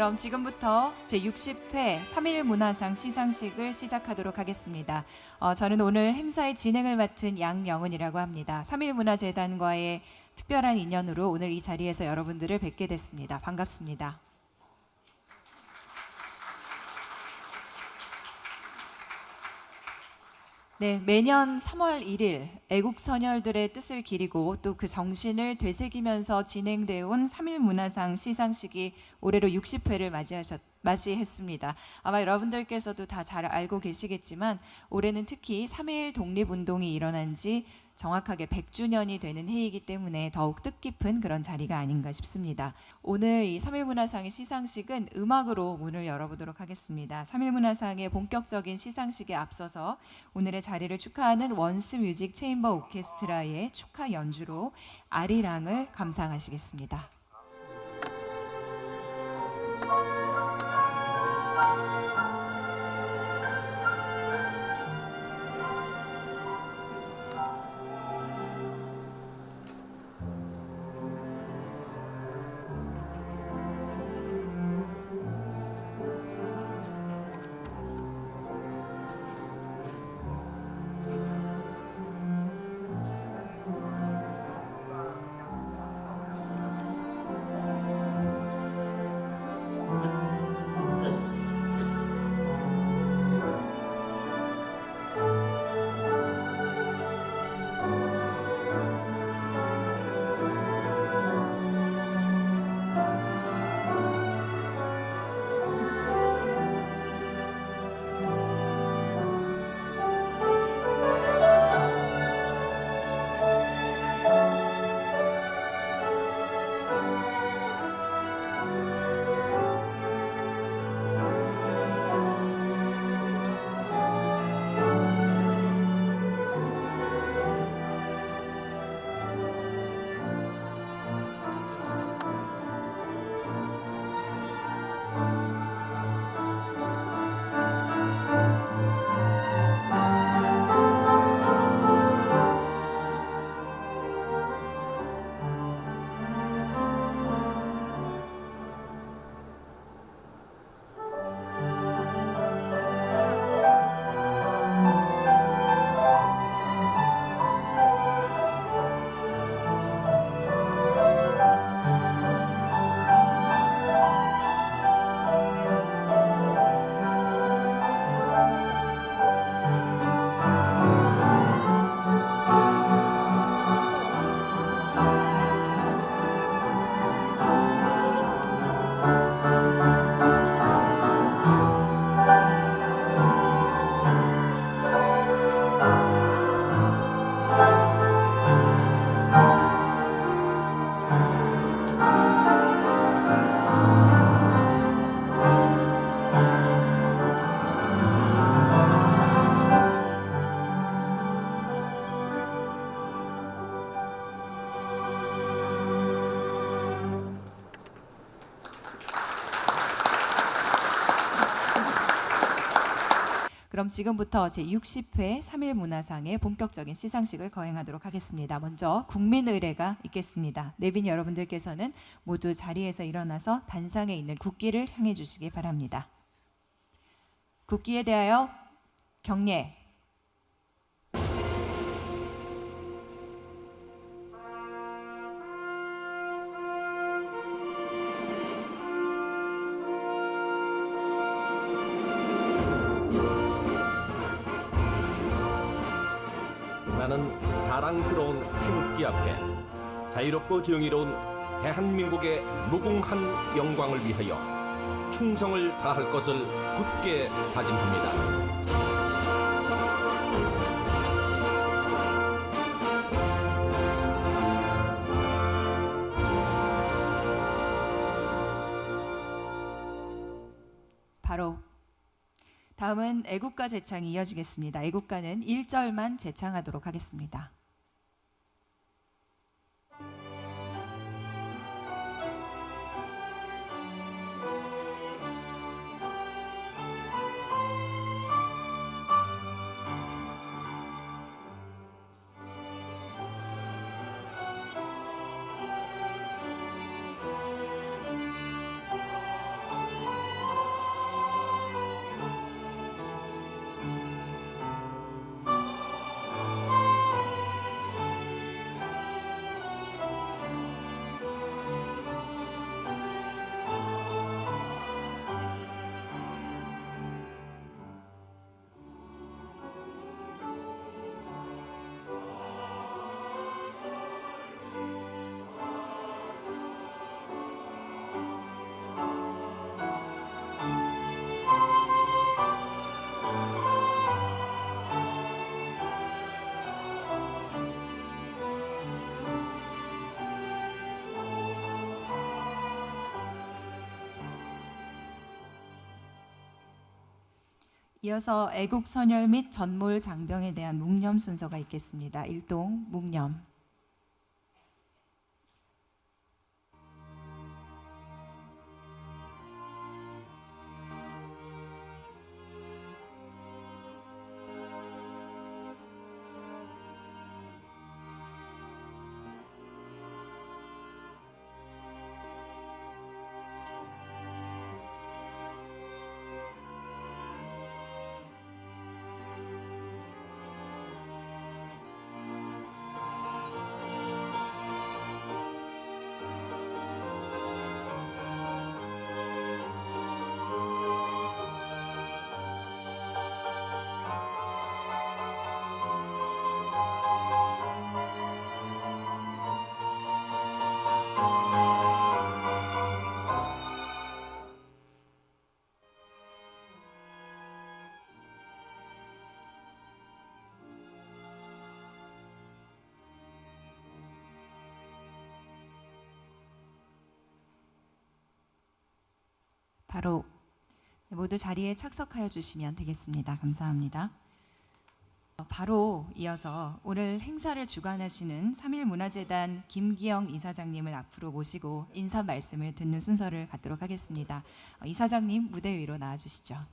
그럼 지금부터 제60회 3.1 문화상 시상식을 시작하도록 하겠습니다. 저는 오늘 행사의 진행을 맡은 양영은이라고 합니다. 3.1 문화재단과의 특별한 인연으로 오늘 이 자리에서 여러분들을 뵙게 됐습니다. 반갑습니다. 네, 매년 3월 1일 애국 선열들의 뜻을 기리고 또 그 정신을 되새기면서 진행되어 온 3.1 문화상 시상식이 올해로 60회를 맞이했습니다. 아마 여러분들께서도 다 잘 알고 계시겠지만 올해는 특히 3.1 독립운동이 일어난 지 정확하게 100주년이 되는 해이기 때문에 더욱 뜻깊은 그런 자리가 아닌가 싶습니다. 오늘 이 3.1 문화상의 시상식은 음악으로 문을 열어보도록 하겠습니다. 3.1 문화상의 본격적인 시상식에 앞서서 오늘의 자리를 축하하는 원스 뮤직 체인버 오케스트라의 축하 연주로 아리랑을 감상하시겠습니다. 그럼 지금부터 제60회 3.1 문화상의 본격적인 시상식을 거행하도록 하겠습니다. 먼저 국민의례가 있겠습니다. 내빈 여러분들께서는 모두 자리에서 일어나서 단상에 있는 국기를 향해 주시기 바랍니다. 국기에 대하여 경례. 나는 자랑스러운 태극기 앞에 자유롭고 정의로운 대한민국의 무궁한 영광을 위하여 충성을 다할 것을 굳게 다짐합니다. 바로 다음은 애국가 제창이 이어지겠습니다. 애국가는 1절만 제창하도록 하겠습니다. 이어서 애국 선열 및 전몰 장병에 대한 묵념 순서가 있겠습니다. 일동 묵념. 바로 모두 자리에 착석하여 주시면 되겠습니다. 감사합니다. 바로 이어서 오늘 행사를 주관하시는 3.1문화재단 김기영 이사장님을 앞으로 모시고 인사 말씀을 듣는 순서를 갖도록 하겠습니다. 이사장님 무대 위로 나와 주시죠.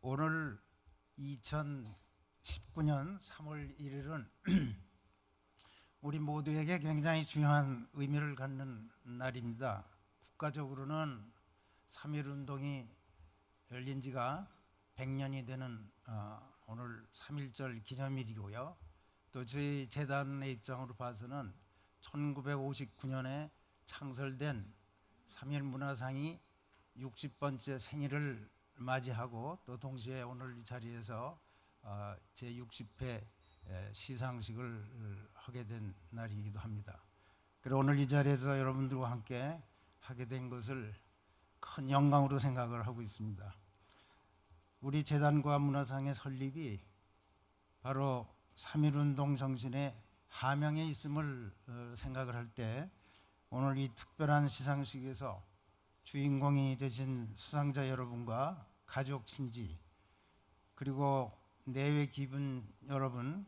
오늘 2019년 3월 1일은 우리 모두에게 굉장히 중요한 의미를 갖는 날입니다. 국가적으로는 3.1운동이 열린 지가 100년이 되는 오늘 3.1절 기념일이고요. 또 저희 재단의 입장으로 봐서는 1959년에 창설된 3.1 문화상이 60번째 생일을 맞이하고 또 동시에 오늘 이 자리에서 제60회 시상식을 하게 된 날이기도 합니다. 그리고 오늘 이 자리에서 여러분들과 함께 하게 된 것을 큰 영광으로 생각을 하고 있습니다. 우리 재단과 문화상의 설립이 바로 3.1운동 정신의 하명에 있음을 생각을 할 때 오늘 이 특별한 시상식에서 주인공이 되신 수상자 여러분과 가족 친지 그리고 내외 기분 여러분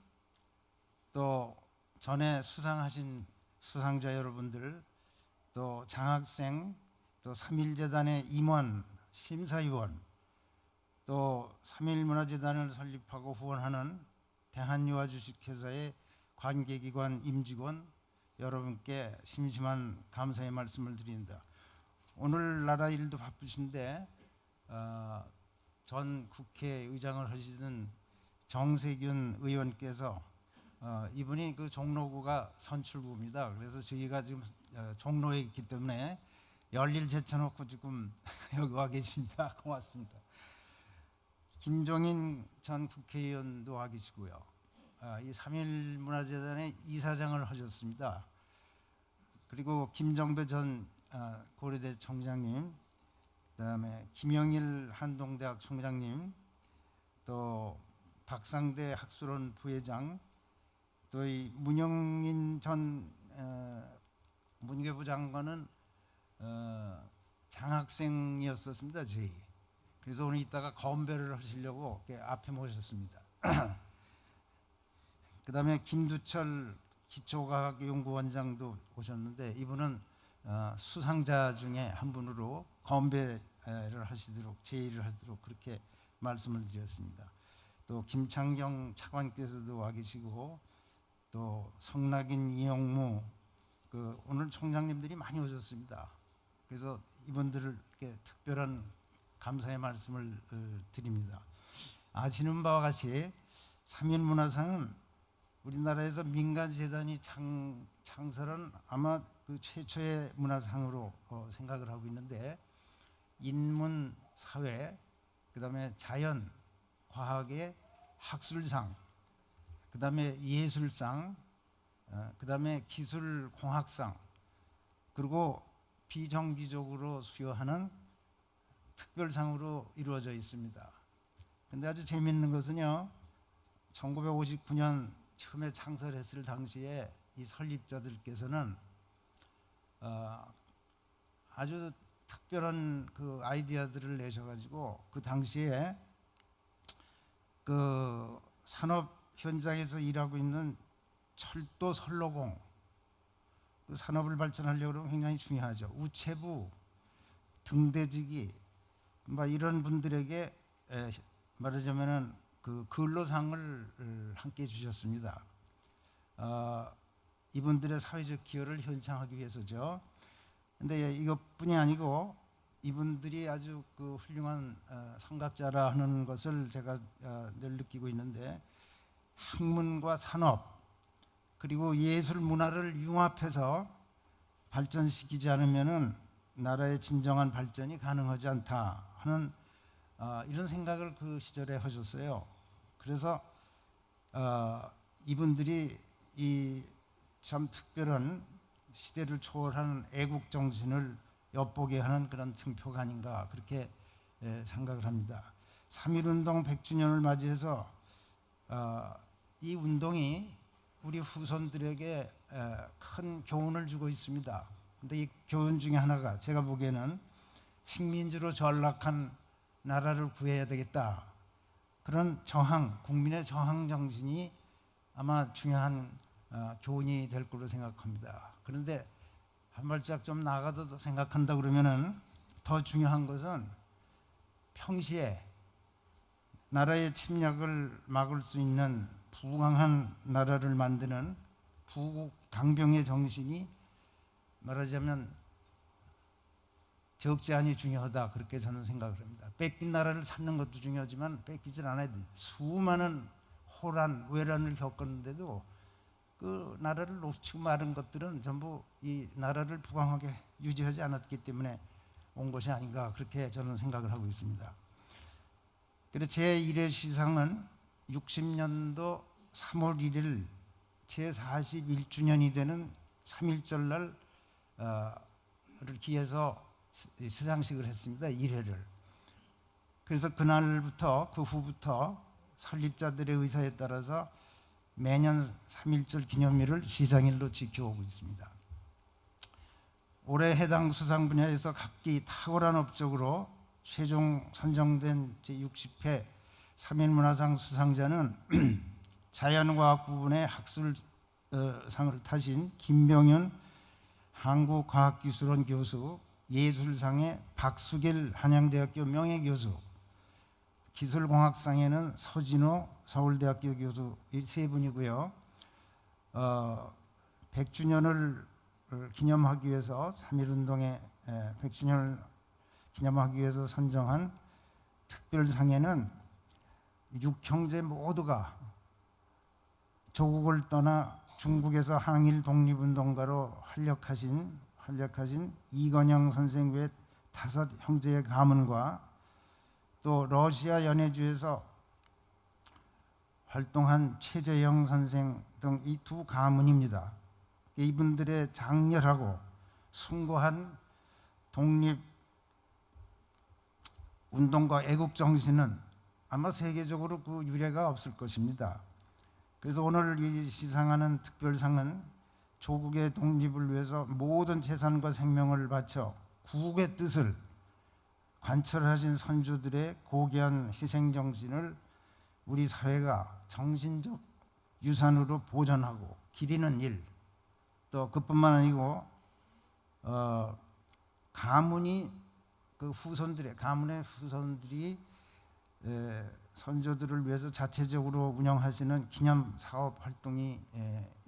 또 전에 수상하신 수상자 여러분들 또 장학생 또 3.1재단의 임원 심사위원 또 3.1문화재단을 설립하고 후원하는 대한유아주식회사의 관계기관 임직원 여러분께 심심한 감사의 말씀을 드립니다. 오늘 나라 일도 바쁘신데 전 국회의장을 하시던 정세균 의원께서 이분이 그 종로구가 선출구입니다. 그래서 저희가 지금 종로에 있기 때문에 열일 제쳐놓고 지금 여기 와 계십니다. 고맙습니다. 김종인 전 국회의원도 와 계시고요. 이 3.1 문화재단의 이사장을 하셨습니다. 그리고 김정배 전 고려대 총장님, 그다음에 김영일 한동대학 총장님, 또 박상대 학술원 부회장, 또 이 문영인 전 문교부 장관은 장학생이었었습니다. 저희. 그래서 오늘 이따가 건배를 하시려고 앞에 모셨습니다. 그다음에 김두철 기초과학연구원장도 오셨는데 이분은 수상자 중에 한 분으로 건배를 하시도록 제의를 하도록 그렇게 말씀을 드렸습니다. 또 김창경 차관께서도 와 계시고 또 성낙인 이영무 오늘 총장님들이 많이 오셨습니다. 그래서 이분들께 특별한 감사의 말씀을 드립니다. 아시는 바와 같이 3.1 문화상은 우리나라에서 민간재단이 창설한 아마 그 최초의 문화상으로 생각을 하고 있는데 인문, 사회, 그다음에 자연, 과학의 학술상, 그다음에 예술상, 그다음에 기술, 공학상, 그리고 비정기적으로 수여하는 특별상으로 이루어져 있습니다. 근데 아주 재미있는 것은요, 1959년 처음에 창설했을 당시에 이 설립자들께서는 아주 특별한 그 아이디어들을 내셔가지고 그 당시에 그 산업 현장에서 일하고 있는 철도 선로공, 그 산업을 발전하려고 하면 굉장히 중요하죠. 우체부, 등대지기, 뭐 이런 분들에게 말하자면은 그 근로상을 함께 주셨습니다. 이분들의 사회적 기여를 현상하기 위해서죠. 근데 이것뿐이 아니고 이분들이 아주 그 훌륭한 성각자라 하는 것을 제가 늘 느끼고 있는데, 학문과 산업 그리고 예술 문화를 융합해서 발전시키지 않으면은 나라의 진정한 발전이 가능하지 않다 하는 이런 생각을 그 시절에 하셨어요. 그래서 이분들이 이 참 특별한 시대를 초월하는 애국 정신을 엿보게 하는 그런 증표가 아닌가, 그렇게 생각을 합니다. 3.1운동 100주년을 맞이해서 이 운동이 우리 후손들에게 큰 교훈을 주고 있습니다. 근데 이 교훈 중에 하나가 제가 보기에는 식민지로 전락한 나라를 구해야 되겠다, 그런 저항, 국민의 저항 정신이 아마 중요한 교훈이 될 거로 생각합니다. 그런데 한 발짝 좀 나가서 생각한다 그러면은 더 중요한 것은 평시에 나라의 침략을 막을 수 있는 부강한 나라를 만드는 부국 강병의 정신이 말하자면 적지 않이 중요하다, 그렇게 저는 생각을 합니다. 뺏긴 나라를 찾는 것도 중요하지만 뺏기질 않아야 돼. 수많은 호란, 외란을 겪었는데도 그 나라를 놓치고 마른 것들은 전부 이 나라를 부강하게 유지하지 않았기 때문에 온 것이 아닌가, 그렇게 저는 생각을 하고 있습니다. 그래서 제1회 시상은 60년도 3월 1일 제41주년이 되는 3.1절 날을 기해서 시상식을 했습니다. 1회를. 그래서 그날부터 그 후부터 설립자들의 의사에 따라서 매년 3.1절 기념일을 시상일로 지켜오고 있습니다. 올해 해당 수상 분야에서 각기 탁월한 업적으로 최종 선정된 제60회 3.1문화상 수상자는 자연과학 부분의 학술상을 타신 김병현 한국과학기술원 교수, 예술상의 박수길 한양대학교 명예교수, 기술공학상에는 서진호 서울대학교 교수, 이 세 분이고요. 100주년을 기념하기 위해서 3.1운동의 100주년을 기념하기 위해서 선정한 특별상에는 6형제 모두가 조국을 떠나 중국에서 항일 독립운동가로 활약하신 이건영 선생 외 5 형제의 가문과 또 러시아 연해주에서 활동한 최재형 선생 등 이 2 가문입니다. 이분들의 장렬하고 숭고한 독립운동과 애국정신은 아마 세계적으로 그 유례가 없을 것입니다. 그래서 오늘 이 시상하는 특별상은 조국의 독립을 위해서 모든 재산과 생명을 바쳐 구국의 뜻을 관철하신 선조들의 고귀한 희생정신을 우리 사회가 정신적 유산으로 보존하고 기리는 일, 또 그뿐만 아니고 가문의 후손들이 선조들을 위해서 자체적으로 운영하시는 기념 사업 활동이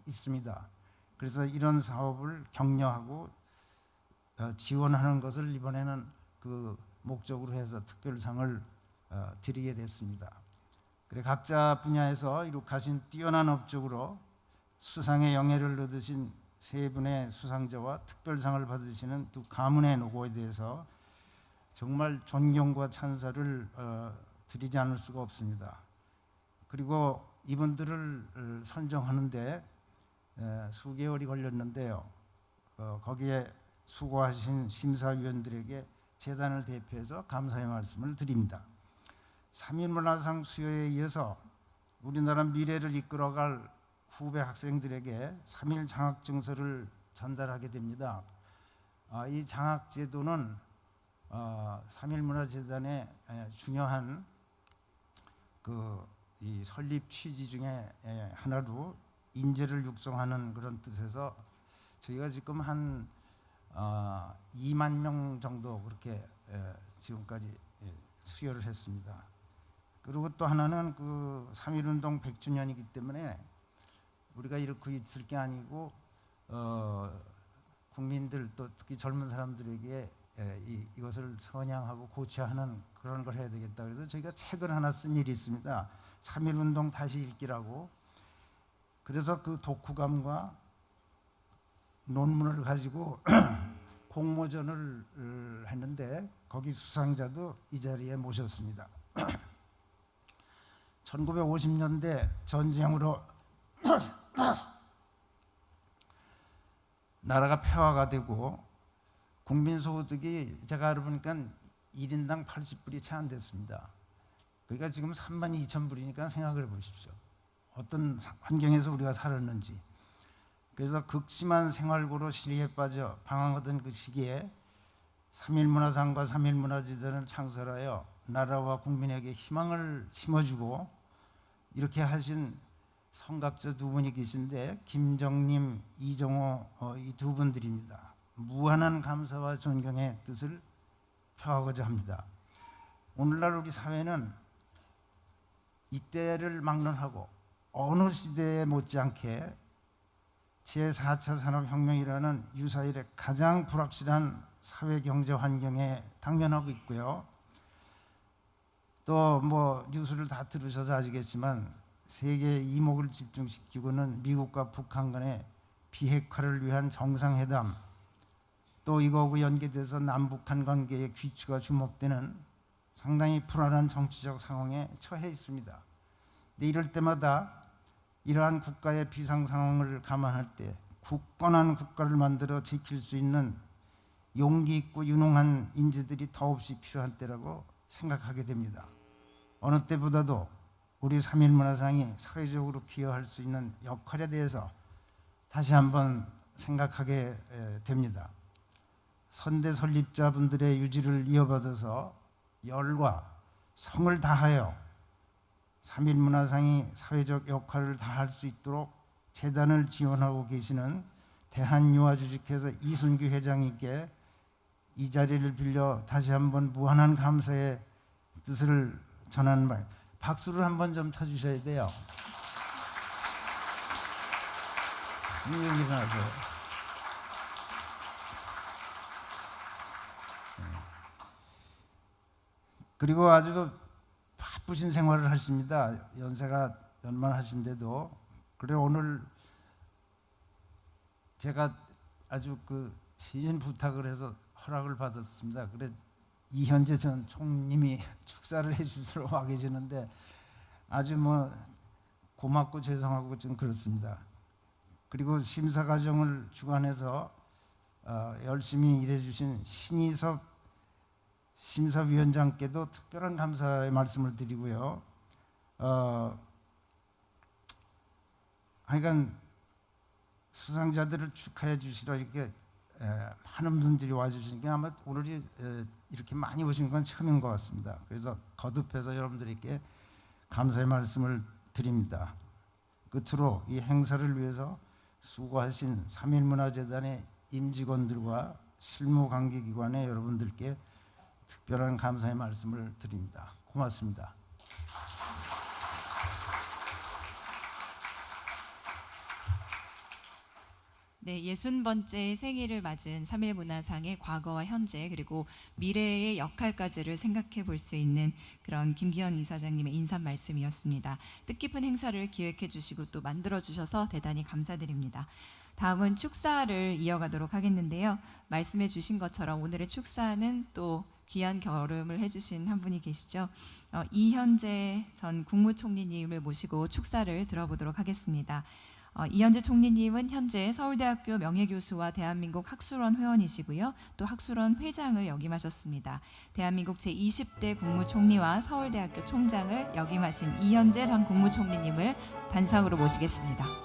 있습니다. 그래서 이런 사업을 격려하고 지원하는 것을 이번에는 그 목적으로 해서 특별상을 드리게 됐습니다. 그래 각자 분야에서 이룩하신 뛰어난 업적으로 수상의 영예를 얻으신 3분의 수상자와 특별상을 받으시는 2 가문의 노고에 대해서 정말 존경과 찬사를 드리지 않을 수가 없습니다. 그리고 이분들을 선정하는데 수개월이 걸렸는데요. 거기에 수고하신 심사위원들에게 재단을 대표해서 감사의 말씀을 드립니다. 3일 문화상 수여에 이어서 우리나라 미래를 이끌어갈 후배 학생들에게 3일 장학증서를 전달하게 됩니다. 이 장학제도는 3일 문화재단의 중요한 이 설립 취지 중에 하나로 인재를 육성하는 그런 뜻에서 저희가 지금 한 2만 명 정도 그렇게 지금까지 수여를 했습니다. 그리고 또 하나는 그 3.1운동 100주년이기 때문에 우리가 이렇게 있을 게 아니고 국민들 또 특히 젊은 사람들에게 이것을 선양하고 고취하는 그런 걸 해야 되겠다. 그래서 저희가 책을 하나 쓴 일이 있습니다. 3.1운동 다시 읽기라고. 그래서 그 독후감과 논문을 가지고 공모전을 했는데 거기 수상자도 이 자리에 모셨습니다. 1950년대 전쟁으로 나라가 폐화가 되고 국민 소득이 제가 알아보니까 1인당 80불이 채 안 됐습니다. 그러니까 지금 32,000불이니까 생각을 해보십시오. 어떤 환경에서 우리가 살았는지. 그래서 극심한 생활고로 시리에 빠져 방황하던 그 시기에 3.1 문화상과 3.1 문화재단을 창설하여 나라와 국민에게 희망을 심어주고 이렇게 하신 성각자 두 분이 계신데 김정님, 이정호 이 두 분들입니다. 무한한 감사와 존경의 뜻을 표하고자 합니다. 오늘날 우리 사회는 이때를 막론하고 어느 시대에 못지않게 제4차 산업혁명이라는 유사일의 가장 불확실한 사회경제 환경에 당면하고 있고요. 또 뭐 뉴스를 다 들으셔서 아시겠지만 세계의 이목을 집중시키고는 미국과 북한 간의 비핵화를 위한 정상회담, 또 이거하고 연계돼서 남북한 관계의 귀추가 주목되는 상당히 불안한 정치적 상황에 처해 있습니다. 근데 이럴 때마다 이러한 국가의 비상 상황을 감안할 때 굳건한 국가를 만들어 지킬 수 있는 용기 있고 유능한 인재들이 더없이 필요한 때라고 생각하게 됩니다. 어느 때보다도 우리 3.1 문화상이 사회적으로 기여할 수 있는 역할에 대해서 다시 한번 생각하게 됩니다. 선대 설립자분들의 유지를 이어받아서 열과 성을 다하여 3.1 문화상이 사회적 역할을 다할 수 있도록 재단을 지원하고 계시는 대한유아주식회사 이순규 회장님께 이 자리를 빌려 다시 한번 무한한 감사의 뜻을 전하는 말. 박수를 한번 좀 쳐주셔야 돼요. 여기 일어나세요. 그리고 아주 바쁘신 생활을 하십니다. 연세가 연만하신데도. 그래 오늘 제가 아주 그 시인 부탁을 해서 허락을 받았습니다. 그래 이현재 전 총님이 축사를 해주시러 와 계시는데 아주 뭐 고맙고 죄송하고 좀 그렇습니다. 그리고 심사 과정을 주관해서 열심히 일해주신 신희섭 심사위원장께도 특별한 감사의 말씀을 드리고요. 하여간 수상자들을 축하해 주시러 이렇게 많은 분들이 와주시는 게 아마 오늘이 이렇게 많이 오신 건 처음인 것 같습니다. 그래서 거듭해서 여러분들께 감사의 말씀을 드립니다. 끝으로 이 행사를 위해서 수고하신 3.1 문화재단의 임직원들과 실무관계기관의 여러분들께 특별한 감사의 말씀을 드립니다. 고맙습니다. 네, 60번째 생일을 맞은 3.1 문화상의 과거와 현재 그리고 미래의 역할까지를 생각해 볼 수 있는 그런 김기현 이사장님의 인사 말씀이었습니다. 뜻깊은 행사를 기획해 주시고 또 만들어 주셔서 대단히 감사드립니다. 다음은 축사를 이어가도록 하겠는데요. 말씀해 주신 것처럼 오늘의 축사는 또 귀한 결음을 해주신 한 분이 계시죠. 이현재 전 국무총리님을 모시고 축사를 들어보도록 하겠습니다. 이현재 총리님은 현재 서울대학교 명예교수와 대한민국 학술원 회원이시고요. 또 학술원 회장을 역임하셨습니다. 대한민국 제20대 국무총리와 서울대학교 총장을 역임하신 이현재 전 국무총리님을 단상으로 모시겠습니다.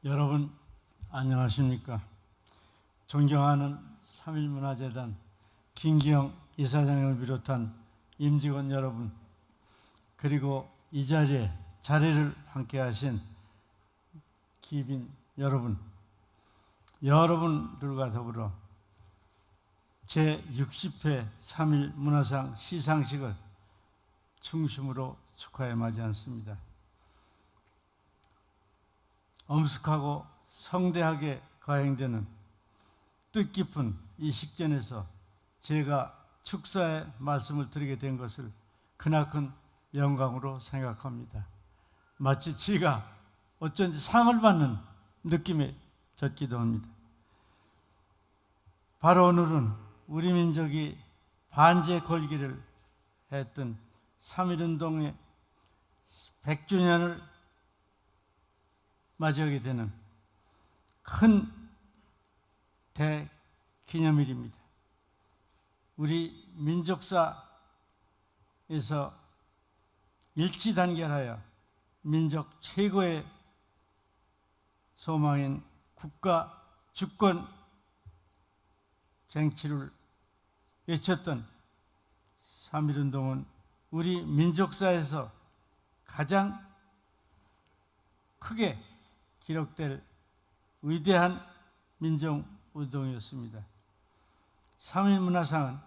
여러분 안녕하십니까? 존경하는 3.1문화재단 김기영 이사장을 비롯한 임직원 여러분, 그리고 이 자리에 자리를 함께 하신 기빈 여러분, 여러분들과 더불어 제60회 3.1 문화상 시상식을 중심으로 축하해 맞이 않습니다. 엄숙하고 성대하게 거행되는 뜻깊은 이 식전에서 제가 축사의 말씀을 드리게 된 것을 크나큰 영광으로 생각합니다. 마치 제가 어쩐지 상을 받는 느낌이 졌기도 합니다. 바로 오늘은 우리 민족이 반제 걸기를 했던 3.1운동의 100주년을 맞이하게 되는 큰 대기념일입니다. 우리 민족사에서 일치단결하여 민족 최고의 소망인 국가 주권 쟁취를 외쳤던 3.1운동은 우리 민족사에서 가장 크게 기록될 위대한 민족운동이었습니다. 3.1 문화상은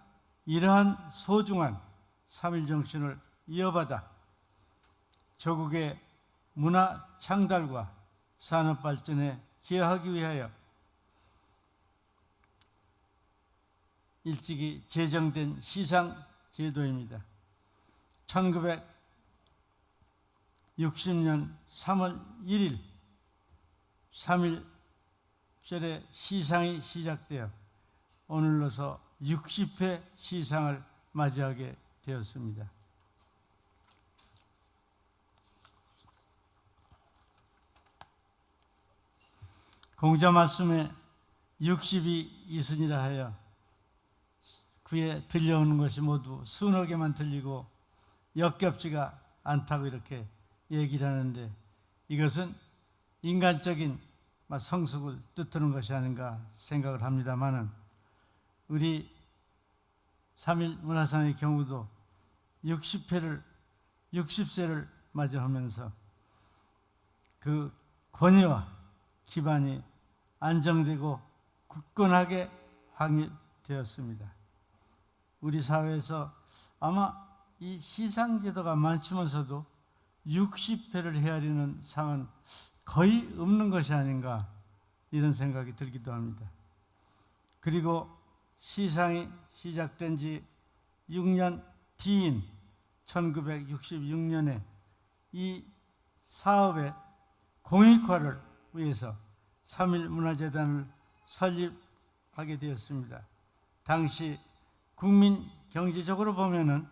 이러한 소중한 3.1 정신을 이어받아 조국의 문화 창달과 산업 발전에 기여하기 위하여 일찍이 제정된 시상 제도입니다. 1960년 3월 1일 3.1절의 시상이 시작되어 오늘로서 60회 시상을 맞이하게 되었습니다. 공자 말씀에 60이 이순이라 하여 그에 들려오는 것이 모두 수너 개만 들리고 역겹지가 않다고 이렇게 얘기를 하는데, 이것은 인간적인 성숙을 뜻하는 것이 아닌가 생각을 합니다마는, 우리 3.1 문화상의 경우도 60세를 맞이하면서 그 권위와 기반이 안정되고 굳건하게 확립되었습니다. 우리 사회에서 아마 이 시상제도가 많지만서도 60회를 헤아리는 상은 거의 없는 것이 아닌가 이런 생각이 들기도 합니다. 그리고 시상이 시작된 지 6년 뒤인 1966년에 이 사업의 공익화를 위해서 3.1 문화재단을 설립하게 되었습니다. 당시 국민 경제적으로 보면은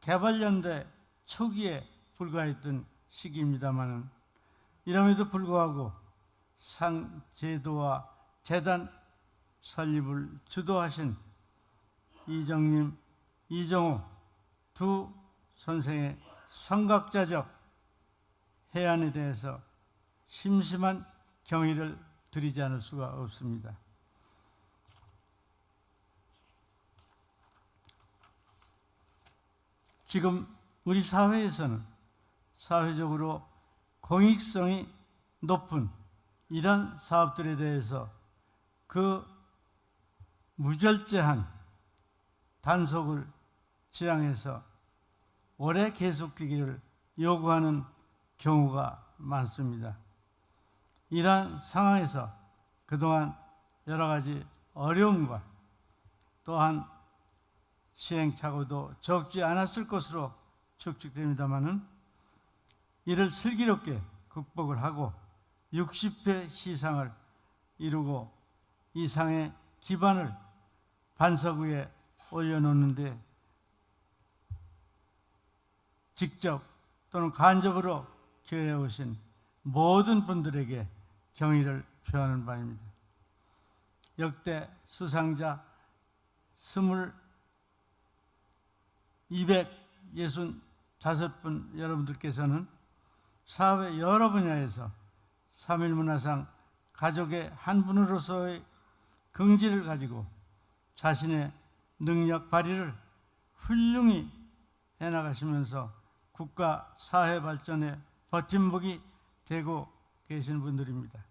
개발연대 초기에 불과했던 시기입니다만은, 이럼에도 불구하고 상 제도와 재단 설립을 주도하신 이정님, 이정호 두 선생의 선각자적 해안에 대해서 심심한 경의를 드리지 않을 수가 없습니다. 지금 우리 사회에서는 사회적으로 공익성이 높은 이런 사업들에 대해서 그 무절제한 단속을 지향해서 오래 계속되기를 요구하는 경우가 많습니다. 이러한 상황에서 그동안 여러 가지 어려움과 또한 시행착오도 적지 않았을 것으로 추측됩니다마는, 이를 슬기롭게 극복을 하고 60회 시상을 이루고 이 상의 기반을 반석 위에 올려놓는데 직접 또는 간접으로 기여해 오신 모든 분들에게 경의를 표하는 바입니다. 역대 수상자 265분 여러분들께서는 사회 여러 분야에서 3.1 문화상 가족의 한 분으로서의 긍지를 가지고 자신의 능력 발휘를 훌륭히 해나가시면서 국가 사회 발전의 버팀목이 되고 계신 분들입니다.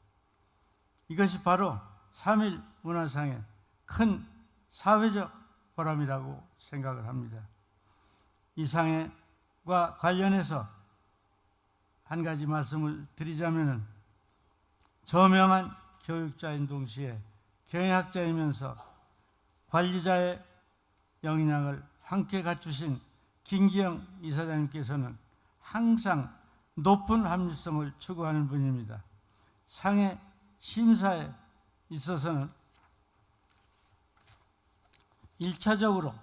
이것이 바로 3.1 문화상의 큰 사회적 보람이라고 생각을 합니다. 이 상과 관련해서 한 가지 말씀을 드리자면 저명한 교육자인 동시에 경영학자이면서 관리자의 역량을 함께 갖추신 김기영 이사장님께서는 항상 높은 합리성을 추구하는 분입니다. 상의 심사에 있어서는 1차적으로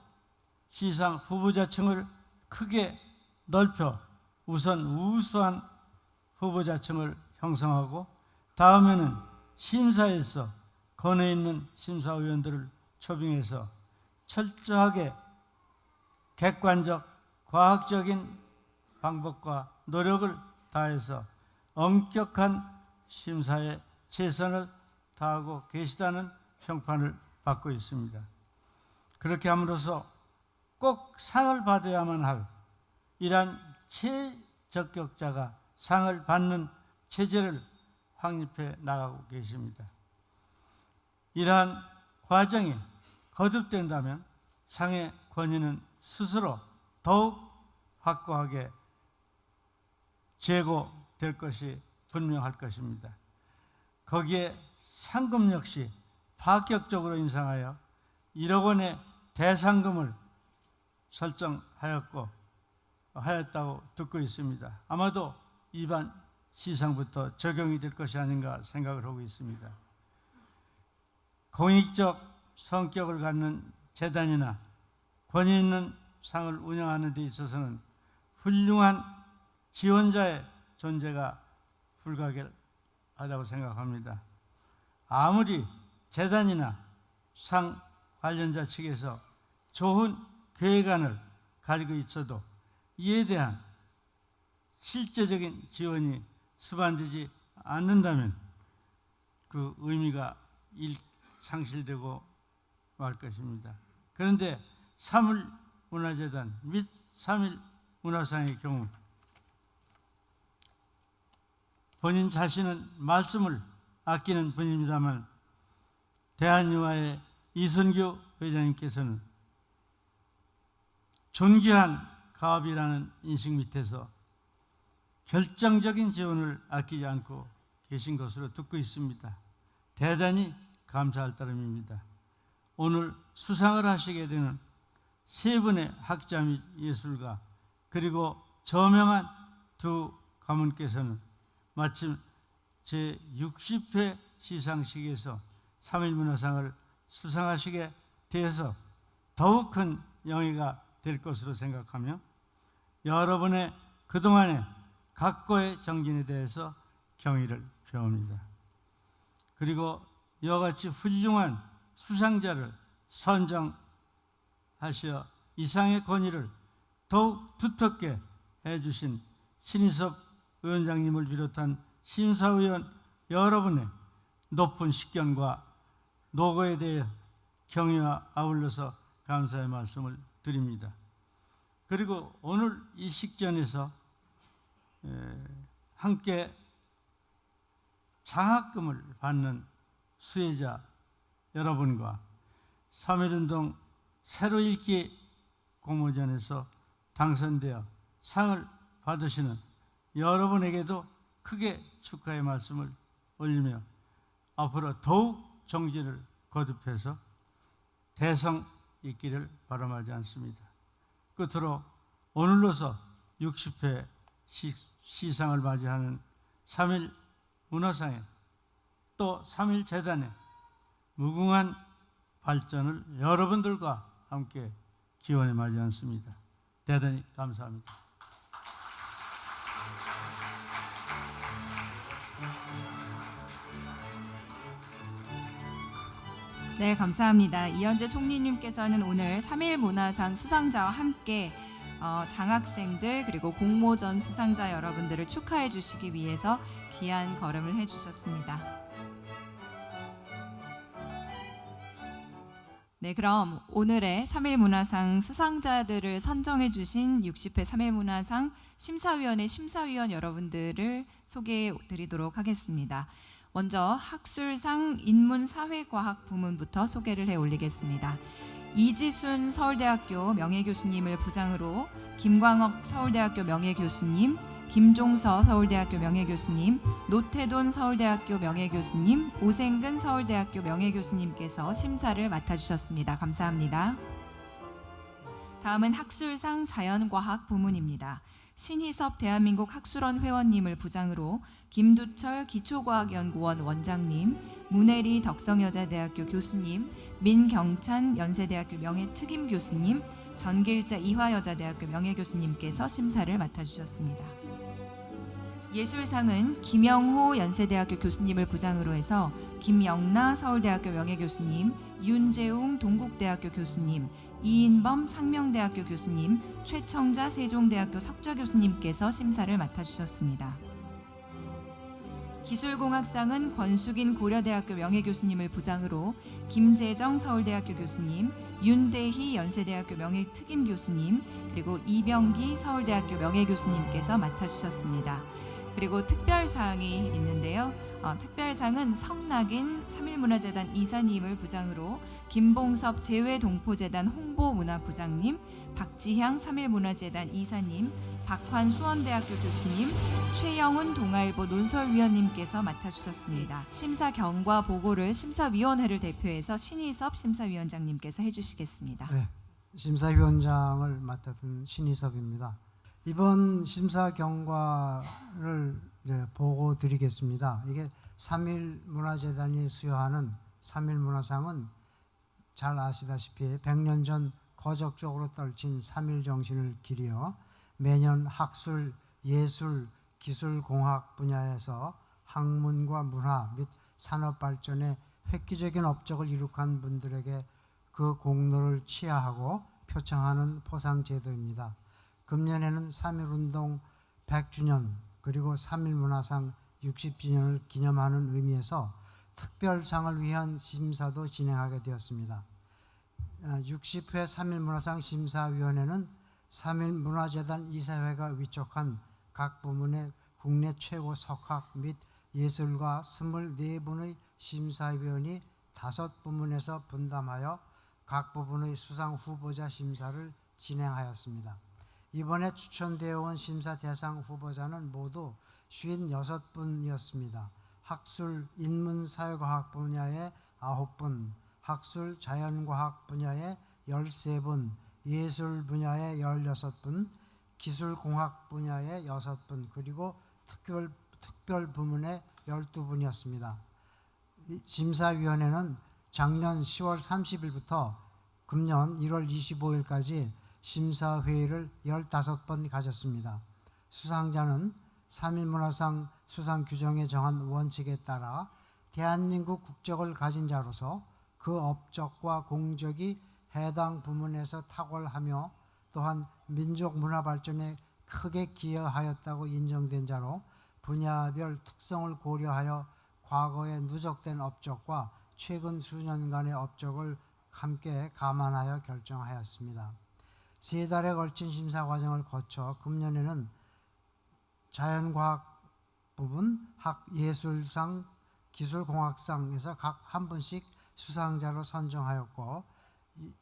시상 후보자층을 크게 넓혀 우선 우수한 후보자층을 형성하고 다음에는 심사에서 권위 있는 심사위원들을 초빙해서 철저하게 객관적 과학적인 방법과 노력을 다해서 엄격한 심사에 최선을 다하고 계시다는 평판을 받고 있습니다. 그렇게 함으로써 꼭 상을 받아야만 할 이러한 최적격자가 상을 받는 체제를 확립해 나가고 계십니다. 이러한 과정이 거듭된다면 상의 권위는 스스로 더욱 확고하게 제고될 것이 분명할 것입니다. 거기에 상금 역시 파격적으로 인상하여 1억 원의 대상금을 하였다고 듣고 있습니다. 아마도 이번 시상부터 적용이 될 것이 아닌가 생각을 하고 있습니다. 공익적 성격을 갖는 재단이나 권위 있는 상을 운영하는 데 있어서는 훌륭한 지원자의 존재가 불가결하다고 생각합니다. 아무리 재단이나 상 관련자 측에서 좋은 계획안을 가지고 있어도 이에 대한 실제적인 지원이 수반되지 않는다면 그 의미가 상실되고 말 것입니다. 그런데 3.1 문화재단 및 3.1 문화상의 경우 본인 자신은 말씀을 아끼는 분입니다만 대한유화의 이순규 회장님께서는 존귀한 가업이라는 인식 밑에서 결정적인 지원을 아끼지 않고 계신 것으로 듣고 있습니다. 대단히 감사할 따름입니다. 오늘 수상을 하시게 되는 세 분의 학자 및 예술가 그리고 저명한 두 가문께서는 마침 제60회 시상식에서 3.1 문화상을 수상하시게 되어서 더욱 큰 영예가 될 것으로 생각하며 여러분의 그동안의 각고의 정진에 대해서 경의를 표합니다. 그리고 이와 같이 훌륭한 수상자를 선정하시어 이상의 권위를 더욱 두텁게 해주신 신희섭 위원장님을 비롯한 심사위원 여러분의 높은 식견과 노고에 대해 경의와 아울러서 감사의 말씀을 드립니다. 그리고 오늘 이 식전에서 함께 장학금을 받는 수혜자 여러분과 3.1운동 새로 읽기 공모전에서 당선되어 상을 받으시는 여러분에게도 크게 축하의 말씀을 올리며 앞으로 더욱 정진을 거듭해서 대성 있기를 바람하지 않습니다. 끝으로 오늘로서 60회 시상을 맞이하는 3.1 문화상에 또 3.1 재단의 무궁한 발전을 여러분들과 함께 기원해 마지 않습니다. 대단히 감사합니다. 네, 감사합니다. 이현재 총리님께서는 오늘 3.1 문화상 수상자와 함께 장학생들 그리고 공모전 수상자 여러분들을 축하해 주시기 위해서 귀한 걸음을 해주셨습니다. 네, 그럼 오늘의 3.1 문화상 수상자들을 선정해 주신 60회 3.1 문화상 심사위원회 심사위원 여러분들을 소개해 드리도록 하겠습니다. 먼저 학술상 인문사회과학 부문부터 소개를 해 올리겠습니다. 이지순 서울대학교 명예교수님을 부장으로 김광옥 서울대학교 명예교수님, 김종서 서울대학교 명예교수님, 노태돈 서울대학교 명예교수님, 오생근 서울대학교 명예교수님께서 심사를 맡아주셨습니다. 감사합니다. 다음은 학술상 자연과학 부문입니다. 신희섭 대한민국 학술원 회원님을 부장으로 김두철 기초과학연구원 원장님, 문혜리 덕성여자대학교 교수님, 민경찬 연세대학교 명예특임 교수님, 전길자 이화여자대학교 명예교수님께서 심사를 맡아주셨습니다. 예술상은 김영호 연세대학교 교수님을 부장으로 해서 김영나 서울대학교 명예교수님, 윤재웅 동국대학교 교수님, 이인범 상명대학교 교수님, 최청자 세종대학교 석좌교수님께서 심사를 맡아주셨습니다. 기술공학상은 권숙인 고려대학교 명예교수님을 부장으로 김재정 서울대학교 교수님, 윤대희 연세대학교 명예특임 교수님, 그리고 이병기 서울대학교 명예교수님께서 맡아주셨습니다. 그리고 특별사항이 있는데요. 특별상은 성낙인 3.1문화재단 이사님을 부장으로 김봉섭 재외동포재단 홍보문화부장님, 박지향 3.1문화재단 이사님, 박환 수원대학교 교수님, 최영훈 동아일보 논설위원님께서 맡아주셨습니다. 심사 경과 보고를 심사위원회를 대표해서 신희섭 심사위원장님께서 해주시겠습니다. 네, 심사위원장을 맡았던 신희섭입니다. 이번 심사 경과를 보고 드리겠습니다. 이게 3.1 문화재단이 수여하는 3.1 문화상은 잘 아시다시피 100년 전 거적적으로 떨친 3.1 정신을 기리어 매년 학술, 예술, 기술, 공학 분야에서 학문과 문화 및 산업 발전에 획기적인 업적을 이룩한 분들에게 그 공로를 치하하고 표창하는 포상 제도입니다. 금년에는 3.1운동 100주년 그리고 3.1 문화상 60주년을 기념하는 의미에서 특별상을 위한 심사도 진행하게 되었습니다. 60회 3.1 문화상 심사위원회는 3.1 문화재단 이사회가 위촉한 각 부문의 국내 최고 석학 및 예술가 24분의 심사위원이 5부문에서 분담하여 각 부분의 수상 후보자 심사를 진행하였습니다. 이번에 추천되어 온 심사 대상 후보자는 모두 56분이었습니다. 학술 인문사회과학 분야에 9분, 학술 자연과학 분야에 13분, 예술 분야에 16분, 기술공학 분야에 6분, 그리고 특별 부문에 12분이었습니다. 심사위원회는 작년 10월 30일부터 금년 1월 25일까지 심사회의를 15번 가졌습니다. 수상자는 3.1 문화상 수상 규정에 정한 원칙에 따라 대한민국 국적을 가진 자로서 그 업적과 공적이 해당 부문에서 탁월하며 또한 민족 문화 발전에 크게 기여하였다고 인정된 자로 분야별 특성을 고려하여 과거에 누적된 업적과 최근 수년간의 업적을 함께 감안하여 결정하였습니다. 3달에 걸친 심사 과정을 거쳐 금년에는 자연과학 부분, 학예술상, 기술공학상에서 각 한 분씩 수상자로 선정하였고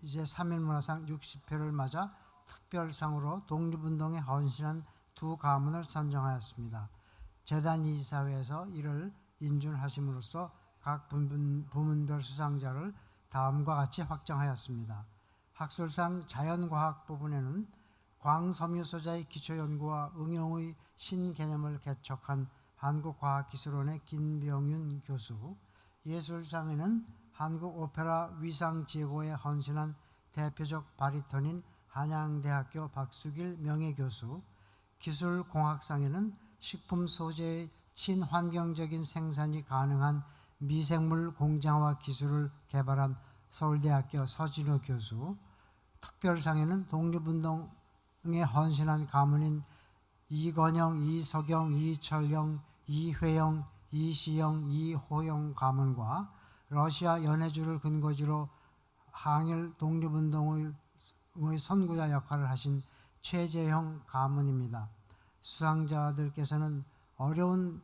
이제 3.1 문화상 60회를 맞아 특별상으로 독립운동에 헌신한 2 가문을 선정하였습니다. 재단 이사회에서 이를 인준하심으로써 각 부문별 수상자를 다음과 같이 확정하였습니다. 학술상 자연과학 부분에는 광섬유 소자의 기초연구와 응용의 신개념을 개척한 한국과학기술원의 김병윤 교수, 예술상에는 한국 오페라 위상제고에 헌신한 대표적 바리톤인 한양대학교 박수길 명예교수, 기술공학상에는 식품 소재의 친환경적인 생산이 가능한 미생물 공장화 기술을 개발한 서울대학교 서진호 교수, 특별상에는 독립운동에 헌신한 가문인 이건영, 이석영, 이철영, 이회영, 이시영, 이호영 가문과 러시아 연해주를 근거지로 항일 독립운동의 선구자 역할을 하신 최재형 가문입니다. 수상자들께서는 어려운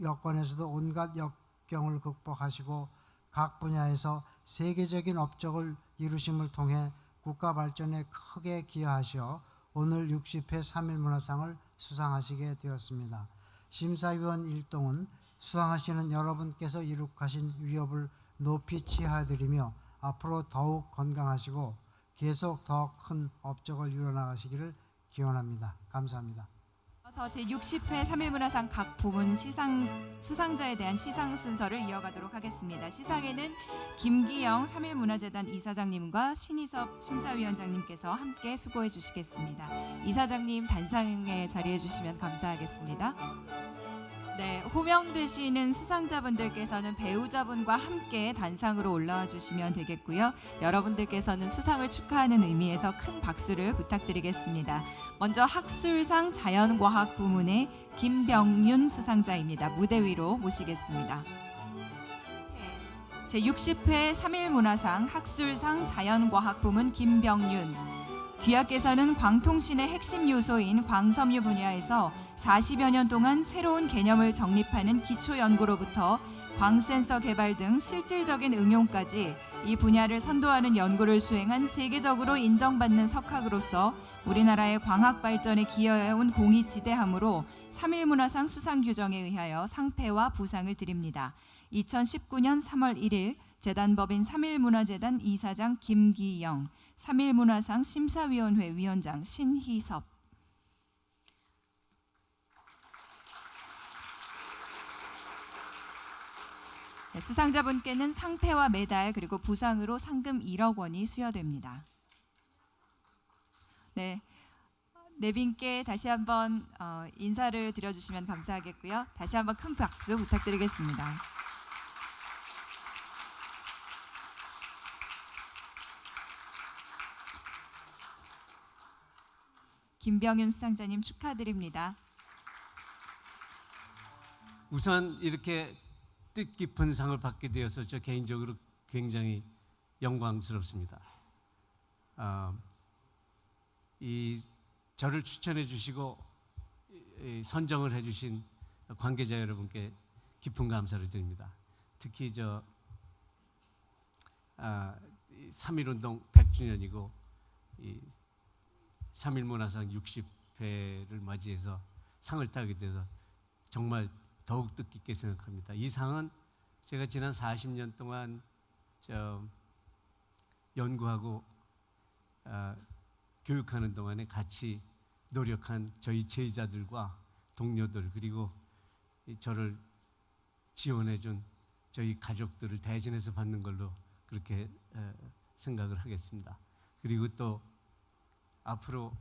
여건에서도 온갖 역경을 극복하시고 각 분야에서 세계적인 업적을 이루심을 통해 국가 발전에 크게 기여하시어 오늘 60회 3일 문화상을 수상하시게 되었습니다. 심사위원 일동은 수상하시는 여러분께서 이룩하신 위협을 높이 치하드리며 앞으로 더욱 건강하시고 계속 더 큰 업적을 이뤄나가시기를 기원합니다. 감사합니다. 이어서 제60회 3.1문화상 각 부문 수상자에 대한 시상 순서를 이어가도록 하겠습니다. 시상에는 김기영 3.1문화재단 이사장님과 신희섭 심사위원장님께서 함께 수고해 주시겠습니다. 이사장님 단상에 자리해 주시면 감사하겠습니다. 네, 호명되시는 수상자분들께서는 배우자분과 함께 단상으로 올라와 주시면 되겠고요. 여러분들께서는 수상을 축하하는 의미에서 큰 박수를 부탁드리겠습니다. 먼저 학술상 자연과학 부문의 김병윤 수상자입니다. 무대 위로 모시겠습니다. 제60회 3.1문화상 학술상 자연과학 부문 김병윤. 귀하께서는 광통신의 핵심 요소인 광섬유 분야에서 40여 년 동안 새로운 개념을 정립하는 기초 연구로부터 광센서 개발 등 실질적인 응용까지 이 분야를 선도하는 연구를 수행한 세계적으로 인정받는 석학으로서 우리나라의 광학 발전에 기여해온 공이 지대하므로 3.1문화상 수상 규정에 의하여 상패와 부상을 드립니다. 2019년 3월 1일 재단법인 3.1문화재단 이사장 김기영, 3.1문화상 심사위원회 위원장 신희섭. 네, 수상자분께는 상패와 메달 그리고 부상으로 상금 1억 원이 수여됩니다. 네, 네 분께 다시 한번 인사를 드려주시면 감사하겠고요. 다시 한번 큰 박수 부탁드리겠습니다. 김병윤 수상자님 축하드립니다. 우선 이렇게 뜻깊은 상을 받게 되어서 저 개인적으로 굉장히 영광스럽습니다. 저를 추천해 주시고 선정을 해주신 관계자 여러분께 깊은 감사를 드립니다. 특히 3.1운동 100주년이고 3.1문화상 60회를 맞이해서 상을 타게 돼서 정말 더욱 뜻깊게 생각합니다. 이 상은 제가 지난 40년 동안 연구하고 교육하는 동안에 같이 노력한 저희 제자들과 동료들 그리고 저를 지원해준 저희 가족들을 대신해서 받는 걸로 그렇게 생각을 하겠습니다. 그리고 또 앞으로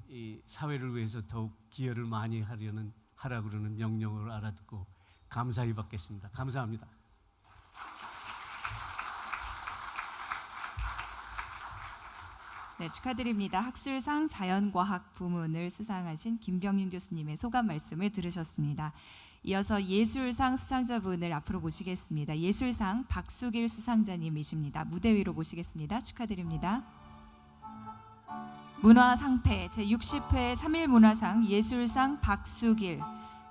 이 사회를 위해서 더욱 기여를 많이 하라 그러는 명령을 알아듣고 감사히 받겠습니다. 감사합니다. 네, 축하드립니다. 학술상 자연과학 부문을 수상하신 김병윤 교수님의 소감 말씀을 들으셨습니다. 이어서 예술상 수상자분을 앞으로 모시겠습니다. 예술상 박수길 수상자님이십니다. 무대 위로 모시겠습니다. 축하드립니다. 문화상패 제60회 3.1문화상 예술상 박수길.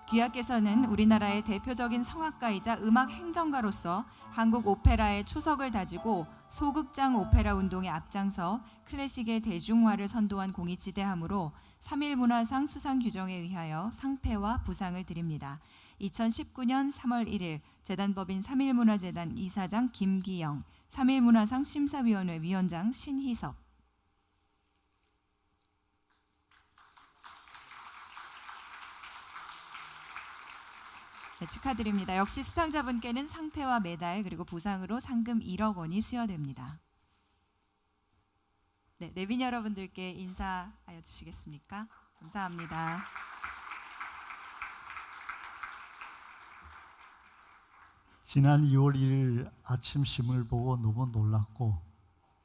귀하께서는 우리나라의 대표적인 성악가이자 음악 행정가로서 한국 오페라의 초석을 다지고 소극장 오페라 운동에 앞장서 클래식의 대중화를 선도한 공이 지대하므로 3.1문화상 수상 규정에 의하여 상패와 부상을 드립니다. 2019년 3월 1일 재단법인 3.1문화재단 이사장 김기영, 3.1문화상 심사위원회 위원장 신희섭. 네, 축하드립니다. 역시 수상자분께는 상패와 메달 그리고 보상으로 상금 1억 원이 수여됩니다. 네, 내빈 여러분들께 인사하여 주시겠습니까? 감사합니다. 지난 2월 1일 아침 신문을 보고 너무 놀랐고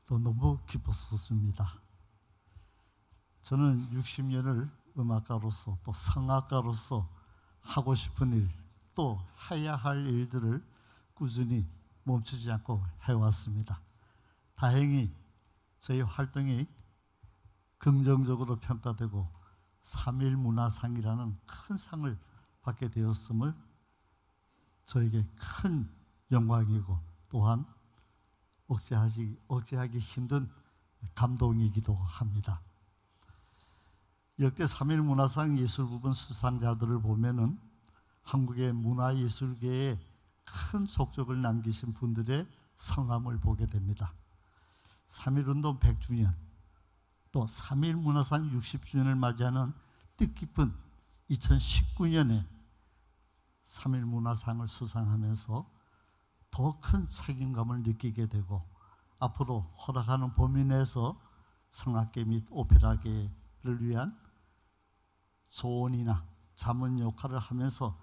또 너무 기뻤었습니다. 저는 60년을 음악가로서 또 성악가로서 하고 싶은 일, 또 해야 할 일들을 꾸준히 멈추지 않고 해왔습니다. 다행히 저희 활동이 긍정적으로 평가되고 3.1 문화상이라는 큰 상을 받게 되었음을 저에게 큰 영광이고 또한 억제하기 힘든 감동이기도 합니다. 역대 3.1 문화상 예술부분 수상자들을 보면은 한국의 문화예술계에 큰 족적을 남기신 분들의 성함을 보게 됩니다. 3.1운동 100주년, 또 3.1 문화상 60주년을 맞이하는 뜻깊은 2019년에 3.1 문화상을 수상하면서 더 큰 책임감을 느끼게 되고 앞으로 허락하는 범위 내에서 성악계 및 오페라계를 위한 조언이나 자문 역할을 하면서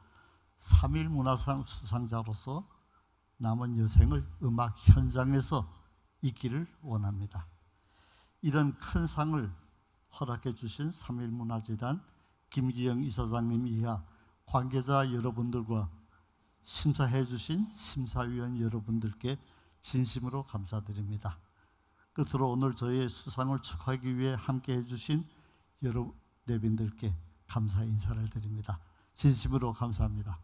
3.1 문화상 수상자로서 남은 여생을 음악 현장에서 있기를 원합니다. 이런 큰 상을 허락해 주신 3.1 문화재단 김기영 이사장님 이하 관계자 여러분들과 심사해 주신 심사위원 여러분들께 진심으로 감사드립니다. 끝으로 오늘 저희의 수상을 축하하기 위해 함께해 주신 여러 내빈들께 감사 인사를 드립니다. 진심으로 감사합니다.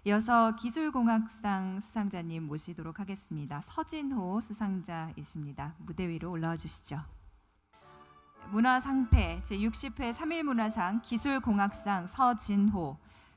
이어서 기술공학상 수상자님 모시도록 하겠습니다. 서진호 수상자이십니다. 무대 위로 올라와 주시죠. 문화상패 제60회 3.1 문화상 기술공학상 서진호.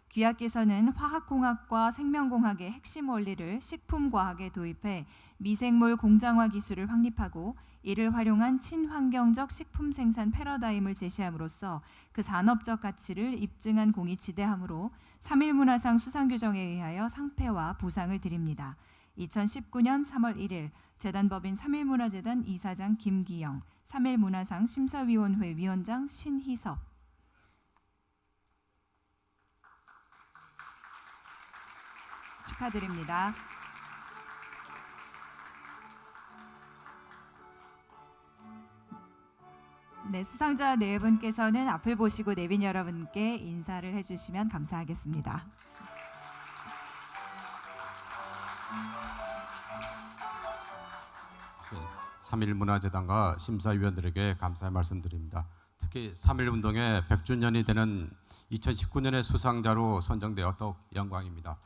귀하께서는 화학공학과 생명공학의 핵심 원리를 식품과학에 도입해 미생물 공장화 기술을 확립하고 이를 활용한 친환경적 식품 생산 패러다임을 제시함으로써 그 산업적 가치를 입증한 공이 지대하므로 3.1 문화상 수상 규정에 의하여 상패와 보상을 드립니다. 2019년 3월 1일 재단법인 3.1 문화재단 이사장 김기영, 3.1 문화상 심사위원회 위원장 신희섭. 축하드립니다. 네, 수상자 네 분께서는 앞을 보시고 내빈 여러분께 인사를 해주시면 감사하겠습니다. 3.1 문화재단과 심사위원들에게 감사의 말씀드립니다. 특히 3.1 운동의 100주년이 되는 2019년의 수상자로 선정되어 더욱 영광입니다.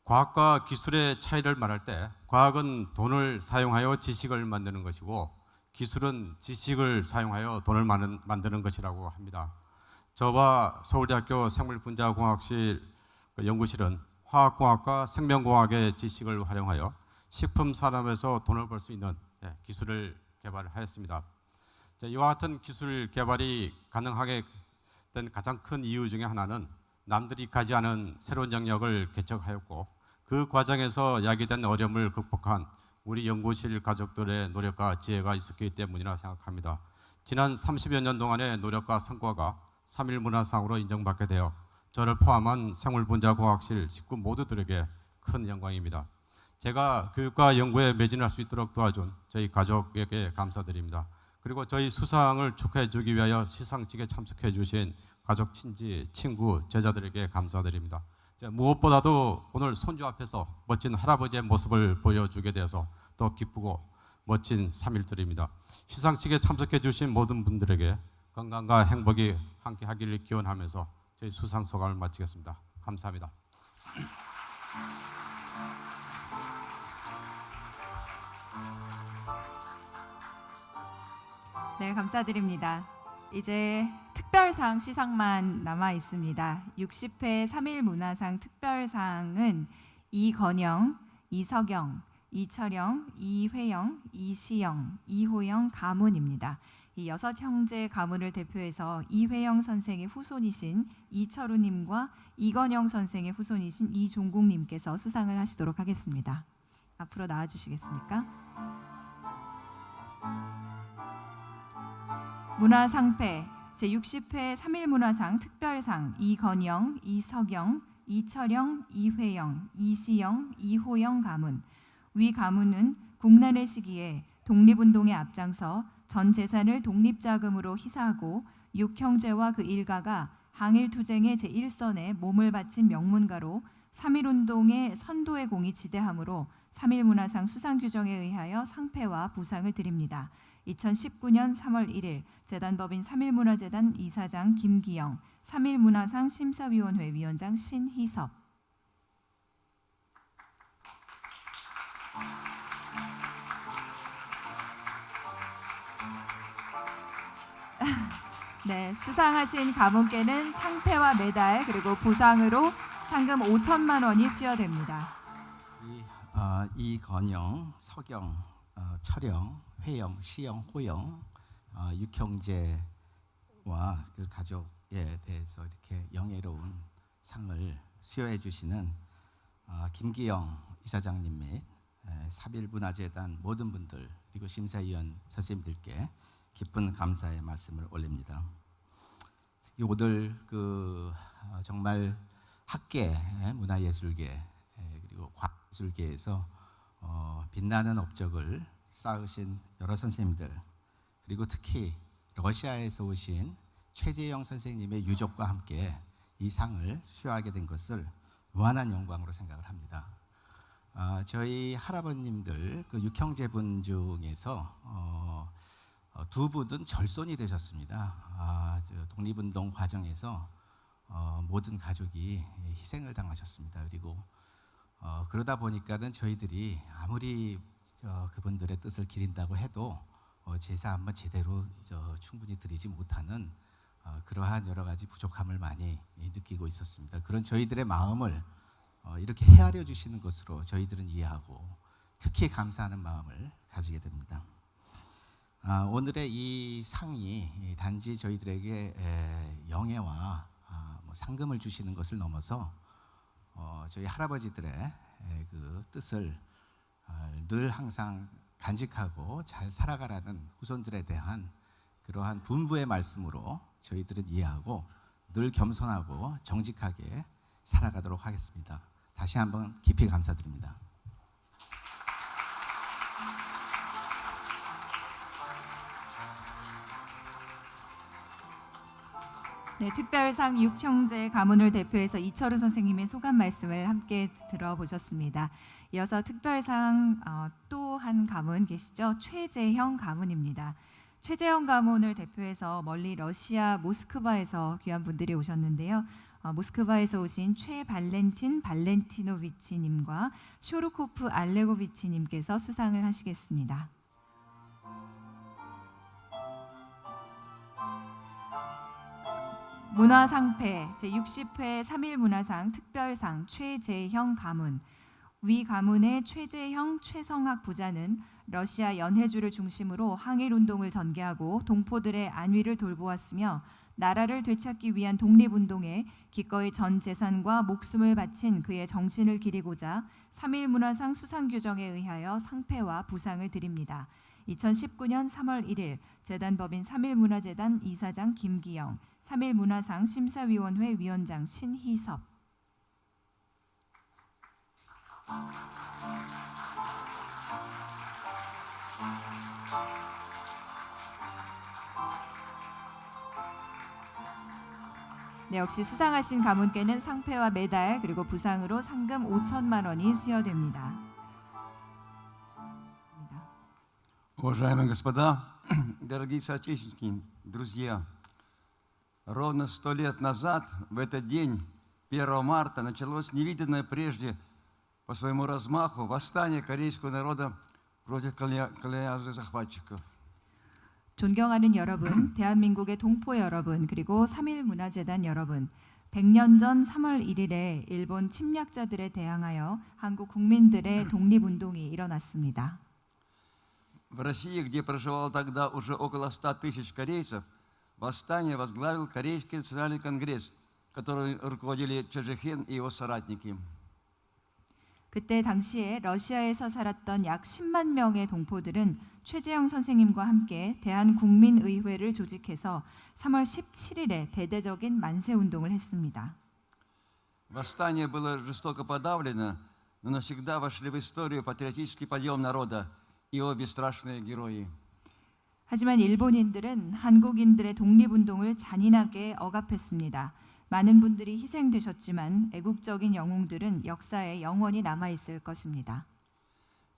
과학과 기술의 차이를 말할 때 과학은 돈을 사용하여 지식을 만드는 것이고 기술은 지식을 사용하여 돈을 만드는 것이라고 합니다. 저와 서울대학교 생물분자공학실 연구실은 화학공학과 생명공학의 지식을 활용하여 식품 산업에서 돈을 벌 수 있는 기술을 개발하였습니다. 이와 같은 기술 개발이 가능하게 된 가장 큰 이유 중에 하나는 남들이 가지 않은 새로운 영역을 개척하였고 그 과정에서 야기된 어려움을 극복한 우리 연구실 가족들의 노력과 지혜가 있었기 때문이라 생각합니다. 지난 30여 년 동안의 노력과 성과가 3.1 문화상으로 인정받게 되어 저를 포함한 생물분자공학실 식구 모두들에게 큰 영광입니다. 제가 교육과 연구에 매진할 수 있도록 도와준 저희 가족에게 감사드립니다. 그리고 저희 수상을 축하해 주기 위하여 시상식에 참석해 주신 가족, 친지, 친구, 제자들에게 감사드립니다. 무엇보다도 오늘 손주 앞에서 멋진 할아버지의 모습을 보여주게 되어서 더 기쁘고 멋진 3.1들입니다. 시상식에 참석해 주신 모든 분들에게 건강과 행복이 함께하기를 기원하면서 저희 수상 소감을 마치겠습니다. 감사합니다. 네, 감사드립니다. 이제 특별상 시상만 남아 있습니다. 60회 3.1 문화상 특별상은 이건영, 이석영, 이철영, 이회영, 이시영, 이호영 가문입니다. 이 여섯 형제 가문을 대표해서 이회영 선생의 후손이신 이철우님과 이건영 선생의 후손이신 이종국님께서 수상을 하시도록 하겠습니다. 앞으로 나와주시겠습니까? 문화상패 제60회 3.1문화상 특별상 이건영, 이석영, 이철영, 이회영, 이시영, 이호영 가문. 위 가문은 국난의 시기에 독립운동에 앞장서 전 재산을 독립자금으로 희사하고 육형제와 그 일가가 항일투쟁의 제1선에 몸을 바친 명문가로 3.1운동의 선도의 공이 지대하므로 3.1문화상 수상규정에 의하여 상패와 부상을 드립니다. 2019년 3월 1일 재단법인 3.1문화재단 이사장 김기영, 3.1문화상 심사위원회 위원장 신희섭. 네, 수상하신 가문께는 상패와 메달 그리고 부상으로 상금 5천만 원이 수여됩니다. 이건영, 석영, 철영, 회영, 시영, 호영 육형제와 그 가족에 대해서 이렇게 영예로운 상을 수여해 주시는 김기영 이사장님 및 3.1문화재단 모든 분들 그리고 심사위원 선생님들께 기쁜 감사의 말씀을 올립니다. 오늘 정말 학계, 문화예술계 그리고 과학예술계에서 빛나는 업적을 쌓으신 여러 선생님들 그리고 특히 러시아에서 오신 최재형 선생님의 유족과 함께 이 상을 수여하게 된 것을 무한한 영광으로 생각을 합니다. 저희 할아버님들 그 육형제분 중에서 두 분은 절손이 되셨습니다. 독립운동 과정에서 모든 가족이 희생을 당하셨습니다. 그리고 그러다 보니까는 저희들이 아무리 그분들의 뜻을 기린다고 해도 제사 한번 제대로 충분히 드리지 못하는 그러한 여러 가지 부족함을 많이 느끼고 있었습니다. 그런 저희들의 마음을 이렇게 헤아려 주시는 것으로 저희들은 이해하고 특히 감사하는 마음을 가지게 됩니다. 오늘의 이 상이 단지 저희들에게 영예와 상금을 주시는 것을 넘어서 저희 할아버지들의 그 뜻을 늘 항상 간직하고 잘 살아가라는 후손들에 대한 그러한 분부의 말씀으로 저희들은 이해하고 늘 겸손하고 정직하게 살아가도록 하겠습니다. 다시 한번 깊이 감사드립니다. 네, 특별상 육형제 가문을 대표해서 이철우 선생님의 소감 말씀을 함께 들어보셨습니다. 이어서 특별상 또 한 가문 계시죠? 최재형 가문입니다. 최재형 가문을 대표해서 멀리 러시아 모스크바에서 귀한 분들이 오셨는데요. 모스크바에서 오신 최발렌틴 발렌티노비치님과 쇼르코프 알레고비치님께서 수상을 하시겠습니다. 문화상패 제60회 3.1문화상 특별상 최재형 가문. 위 가문의 최재형 최성학 부자는 러시아 연해주를 중심으로 항일운동을 전개하고 동포들의 안위를 돌보았으며 나라를 되찾기 위한 독립운동에 기꺼이 전 재산과 목숨을 바친 그의 정신을 기리고자 3.1문화상 수상규정에 의하여 상패와 부상을 드립니다. 2019년 3월 1일 재단법인 3.1문화재단 이사장 김기영, 3.1문화상 심사위원회 위원장 신희섭. 네, 역시 수상하신 가문께는 상패와 메달 그리고 부상으로 상금 5천만 원이 수여됩니다. Уважаемые господа, дорогие соотечественники, друзья, ровно 100 лет назад, в этот день, 1 марта, началось невиданное прежде по своему размаху восстание корейского народа против колониальных захватчиков. 존경하는 여러분, 대한민국의 동포 여러분, 그리고 3.1문화재단 여러분, 100년 전 3월 1일에 일본 침략자들에 대항하여 한국 국민들의 독립운동이 일어났습니다. В России, где проживало тогда уже около 100 тысяч корейцев, восстание возглавил Корейский национальный конгресс, который руководили Чжэхен и его соратники. 그때 당시에 러시아에서 살았던 약 10만 명의 동포들은 최재형 선생님과 함께 대한국민의회를 조직해서 3월 17일에 대대적인 만세 운동을 했습니다. Восстание было жестоко подавлено, но навсегда вошли в историю патриотический подъем народа и его бесстрашные герои. 하지만 일본인들은 한국인들의 독립운동을 잔인하게 억압했습니다. 많은 분들이 희생되셨지만 애국적인 영웅들은 역사에 영원히 남아 있을 것입니다.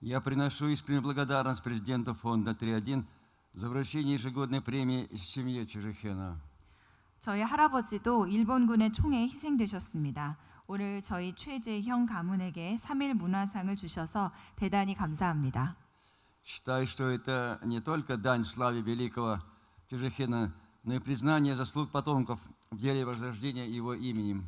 Я приношу искреннюю благодарность президенту фонда 3.1 за вручение ежегодной премии семье Чжэхена. 저희 할아버지도 일본군의 총에 희생되셨습니다. 오늘 저희 최재형 가문에게 3.1 문화상을 주셔서 대단히 감사합니다. Считаю, что это не только дань славе великого Чжэхена, но и признание заслуг потомков в деле возрождения его именем.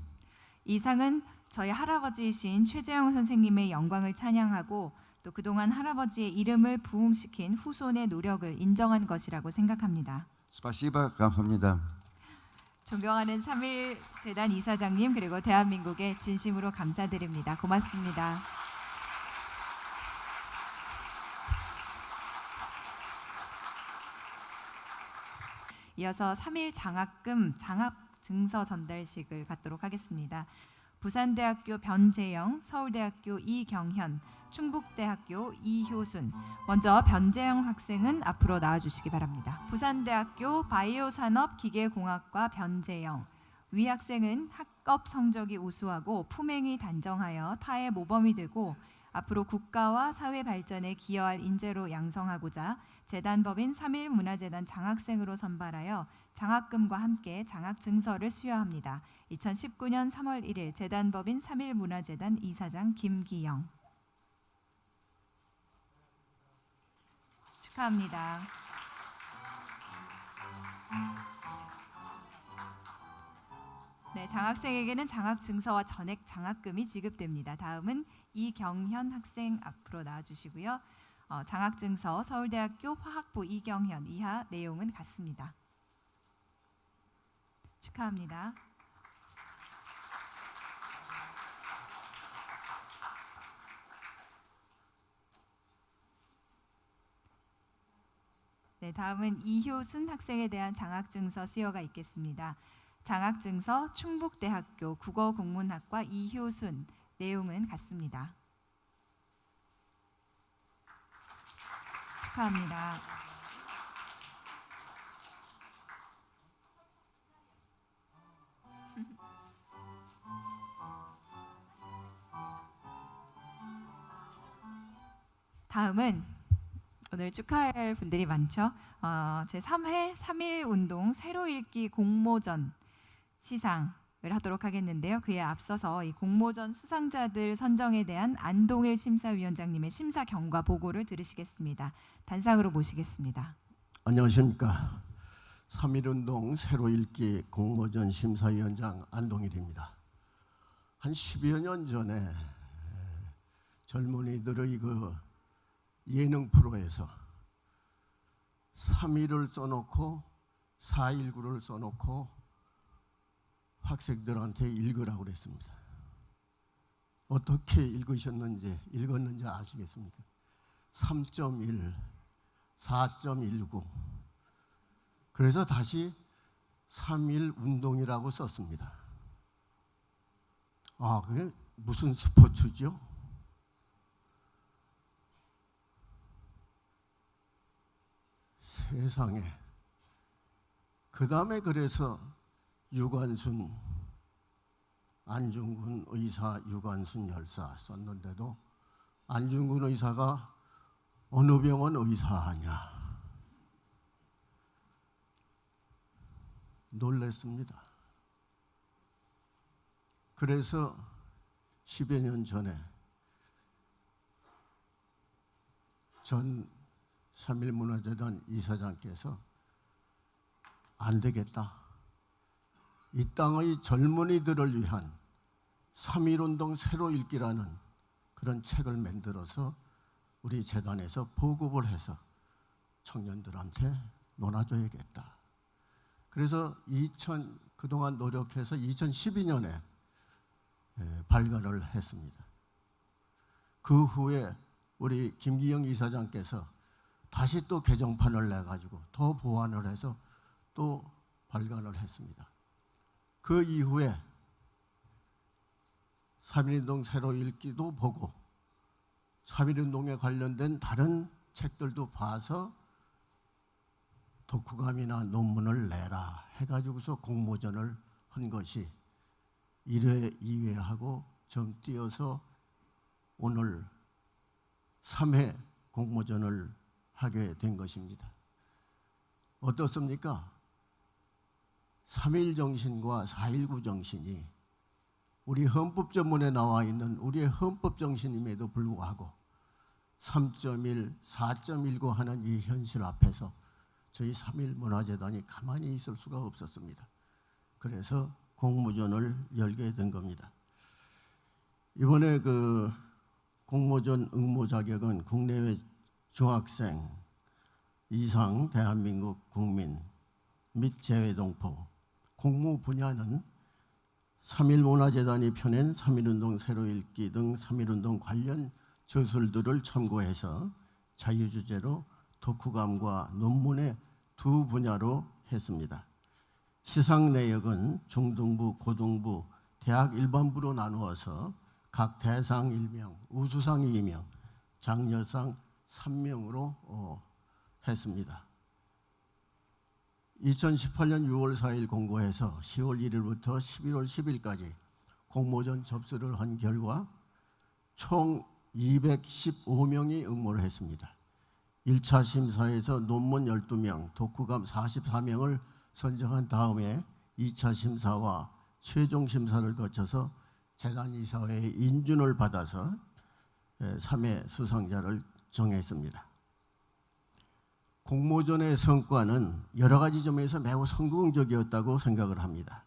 이 상은 저희 할아버지이신 최재형 선생님의 영광을 찬양하고 또 그동안 할아버지의 이름을 부흥시킨 후손의 노력을 인정한 것이라고 생각합니다. Спасибо, 감사합니다. 존경하는 3.1 재단 이사장님 그리고 대한민국에 진심으로 감사드립니다. 고맙습니다. 이어서 3.1 장학금 장학증서 전달식을 갖도록 하겠습니다. 부산대학교 변재영, 서울대학교 이경현, 충북대학교 이효순. 먼저 변재영 학생은 앞으로 나와주시기 바랍니다. 부산대학교 바이오산업기계공학과 변재영. 위 학생은 학업 성적이 우수하고 품행이 단정하여 타의 모범이 되고 앞으로 국가와 사회 발전에 기여할 인재로 양성하고자 재단법인 3.1 문화재단 장학생으로 선발하여 장학금과 함께 장학증서를 수여합니다. 2019년 3월 1일 재단법인 3.1 문화재단 이사장 김기영. 축하합니다. 네, 장학생에게는 장학증서와 전액 장학금이 지급됩니다. 다음은 이경현 학생 앞으로 나와주시고요. 장학증서 서울대학교 화학부 이경현 이하 내용은 같습니다. 축하합니다. 네, 다음은 이효순 학생에 대한 장학증서 수여가 있겠습니다. 장학증서 충북대학교 국어국문학과 이효순 내용은 같습니다. 축하합니다. 다음은 오늘 축하할 분들이 많죠. 제3회 3.1 운동 새로 읽기 공모전 시상을 하도록 하겠는데요. 그에 앞서서 이 공모전 수상자들 선정에 대한 안동일 심사위원장님의 심사 경과 보고를 들으시겠습니다. 단상으로 모시겠습니다. 안녕하십니까. 3.1 운동 새로 읽기 공모전 심사위원장 안동일입니다. 한 10여 년 전에 젊은이들의 그 예능 프로에서 3.1을 써놓고 4.19를 써놓고 학생들한테 읽으라고 그랬습니다. 어떻게 읽었는지 아시겠습니까? 3.1, 4.19. 그래서 다시 3.1 운동이라고 썼습니다. 아, 그게 무슨 스포츠죠? 세상에. 그 다음에 그래서 유관순, 안중근 의사, 유관순 열사 썼는데도 안중근 의사가 어느 병원 의사하냐. 놀랬습니다. 그래서 10여 년 전에 전 3.1 문화재단 이사장께서 안 되겠다. 이 땅의 젊은이들을 위한 3.1 운동 새로 읽기라는 그런 책을 만들어서 우리 재단에서 보급을 해서 청년들한테 논아줘야겠다. 그래서 그동안 노력해서 2012년에 발간을 했습니다. 그 후에 우리 김기영 이사장께서 다시 또 개정판을 내가지고 더 보완을 해서 또 발간을 했습니다. 그 이후에 3.1운동 새로 읽기도 보고 3.1운동에 관련된 다른 책들도 봐서 독후감이나 논문을 내라 해가지고서 공모전을 한 것이 1회, 2회 하고 좀 뛰어서 오늘 3회 공모전을 하게 된 것입니다. 어떻습니까? 3.1 정신과 4.19 정신이 우리 헌법전문에 나와 있는 우리의 헌법 정신임에도 불구하고 3.1, 4.19 하는 이 현실 앞에서 저희 3.1 문화재단이 가만히 있을 수가 없었습니다. 그래서 공모전을 열게 된 겁니다. 이번에 그 공모전 응모 자격은 국내외 중학생 이상 대한민국 국민 및 재외동포, 공모 분야는 3.1 문화재단이 펴낸 3.1운동 새로 읽기 등 3.1운동 관련 저술들을 참고해서 자유주제로 독후감과 논문의 두 분야로 했습니다. 시상 내역은 중등부, 고등부, 대학 일반부로 나누어서 각 대상 1명, 우수상 2명, 장려상 3명으로 했습니다. 2018년 6월 4일 공고해서 10월 1일부터 11월 10일까지 공모전 접수를 한 결과 총 215명이 응모를 했습니다. 1차 심사에서 논문 12명, 독후감 44명을 선정한 다음에 2차 심사와 최종 심사를 거쳐서 재단 이사회의 인준을 받아서 3회 수상자를 정했습니다. 공모전의 성과는 여러 가지 점에서 매우 성공적이었다고 생각을 합니다.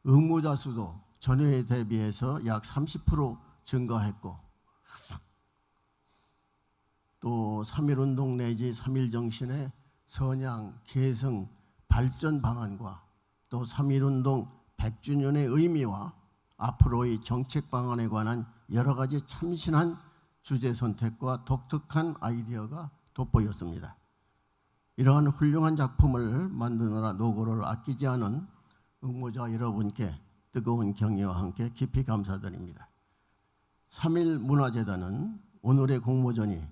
응모자 수도 전회에 대비해서 약 30% 증가했고 또 3.1운동 내지 3.1 정신의 선양, 계승, 발전 방안과 또 3.1운동 100주년의 의미와 앞으로의 정책 방안에 관한 여러 가지 참신한 주제 선택과 독특한 아이디어가 돋보였습니다. 이러한 훌륭한 작품을 만드느라 노고를 아끼지 않은 응모자 여러분께 뜨거운 격려와 함께 깊이 감사드립니다. 3.1 문화재단은 오늘의 공모전이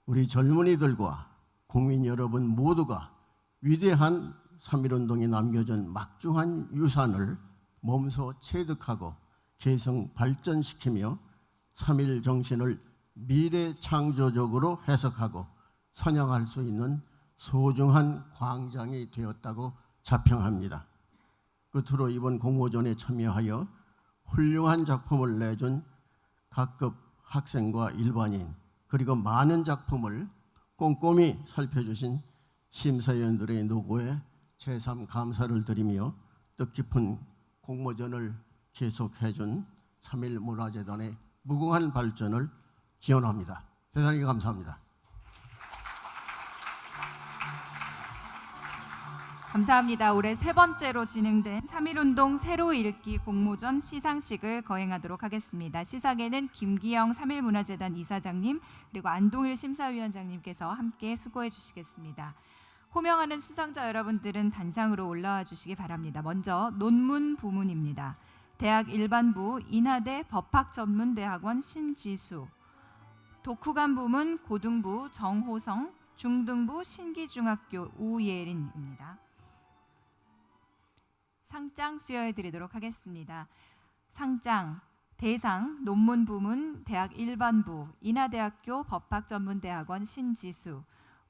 우리 젊은이들과 국민 여러분 모두가 위대한 3.1운동이 남겨준 막중한 유산을 몸소 체득하고 계승 발전시키며 3.1 정신을 미래 창조적으로 해석하고 선양할 수 있는 소중한 광장이 되었다고 자평합니다. 끝으로 이번 공모전에 참여하여 훌륭한 작품을 내준 각급 학생과 일반인 그리고 많은 작품을 꼼꼼히 살펴주신 심사위원들의 노고에 제삼 감사를 드리며 뜻깊은 공모전을 계속해준 3.1 문화재단의 무궁한 발전을 기원합니다. 대단히 감사합니다. 감사합니다. 올해 세 번째로 진행된 3.1운동 새로 읽기 공모전 시상식을 거행하도록 하겠습니다. 시상에는 김기영 3.1 문화재단 이사장님 그리고 안동일 심사위원장님께서 함께 수고해 주시겠습니다. 호명하는 수상자 여러분들은 단상으로 올라와 주시기 바랍니다. 먼저 논문 부문입니다. 대학 일반부 인하대 법학전문대학원 신지수, 독후감 부문 고등부 정호성, 중등부 신기중학교 우예린입니다. 상장 수여해 드리도록 하겠습니다. 상장 대상 논문 부문 대학 일반부 인하대학교 법학전문대학원 신지수.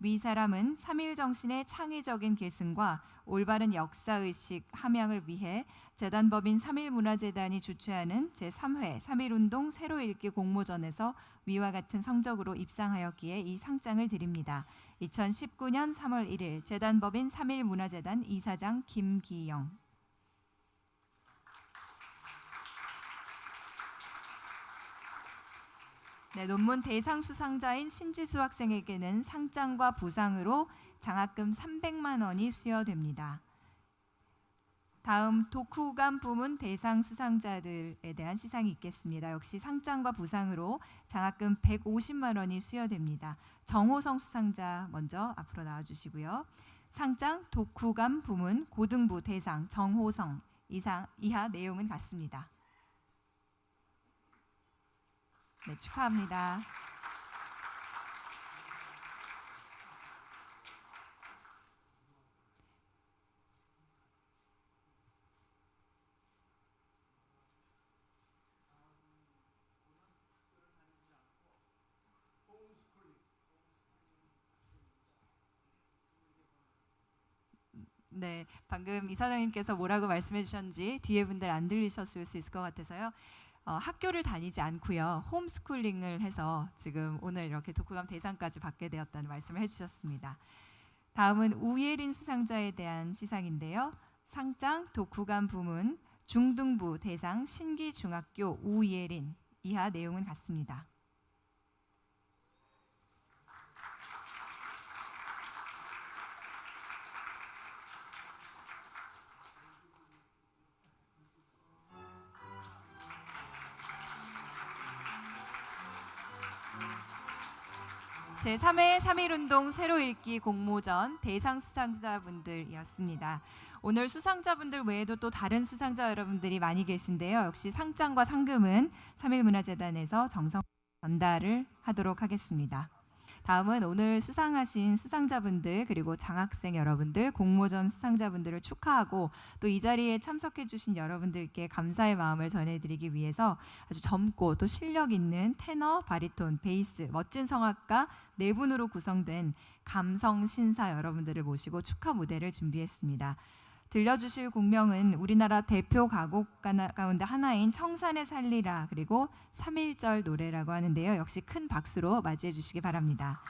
위 사람은 3.1 정신의 창의적인 계승과 올바른 역사의식 함양을 위해 재단법인 3.1 문화재단이 주최하는 제3회 3.1운동 새로 읽기 공모전에서 위와 같은 성적으로 입상하였기에 이 상장을 드립니다. 2019년 3월 1일 재단법인 3.1 문화재단 이사장 김기영. 네, 논문 대상 수상자인 신지수 학생에게는 상장과 부상으로 장학금 300만 원이 수여됩니다. 다음 독후감 부문 대상 수상자들에 대한 시상이 있겠습니다. 역시 상장과 부상으로 장학금 150만 원이 수여됩니다. 정호성 수상자 먼저 앞으로 나와주시고요. 상장 독후감 부문 고등부 대상 정호성 이하 내용은 같습니다. 네, 축하합니다. 네, 방금 이사장님께서 뭐라고 말씀해 주셨는지 뒤에 분들 안 들리셨을 수 있을 것 같아서요. 학교를 다니지 않고요. 홈스쿨링을 해서 지금 오늘 이렇게 독후감 대상까지 받게 되었다는 말씀을 해주셨습니다. 다음은 우예린 수상자에 대한 시상인데요. 상장 독후감 부문 중등부 대상 신기중학교 우예린 이하 내용은 같습니다. 제3회 3.1운동 새로 읽기 공모전 대상 수상자분들이었습니다. 오늘 수상자분들 외에도 또 다른 수상자 여러분들이 많이 계신데요. 역시 상장과 상금은 3.1문화재단에서 정성 전달을 하도록 하겠습니다. 다음은 오늘 수상하신 수상자분들 그리고 장학생 여러분들, 공모전 수상자분들을 축하하고 또 이 자리에 참석해 주신 여러분들께 감사의 마음을 전해드리기 위해서 아주 젊고 또 실력 있는 테너, 바리톤, 베이스, 멋진 성악가 4분으로 구성된 감성 신사 여러분들을 모시고 축하 무대를 준비했습니다. 들려주실 곡명은 우리나라 대표 가곡 가운데 하나인 청산의 살리라 그리고 3.1절 노래라고 하는데요. 역시 큰 박수로 맞이해 주시기 바랍니다.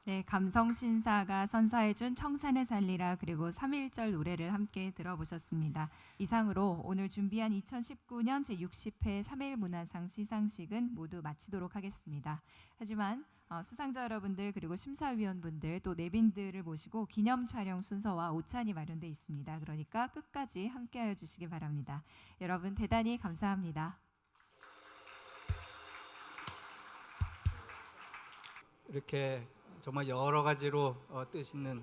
네, 감성 신사가 선사해준 청산에 살리라 그리고 3.1절 노래를 함께 들어보셨습니다. 이상으로 오늘 준비한 2019년 제60회 3.1 문화상 시상식은 모두 마치도록 하겠습니다. 하지만 수상자 여러분들 그리고 심사위원분들 또 내빈들을 모시고 기념 촬영 순서와 오찬이 마련되어 있습니다. 그러니까 끝까지 함께하여 주시기 바랍니다. 여러분 대단히 감사합니다. 이렇게 정말 여러 가지로 뜻있는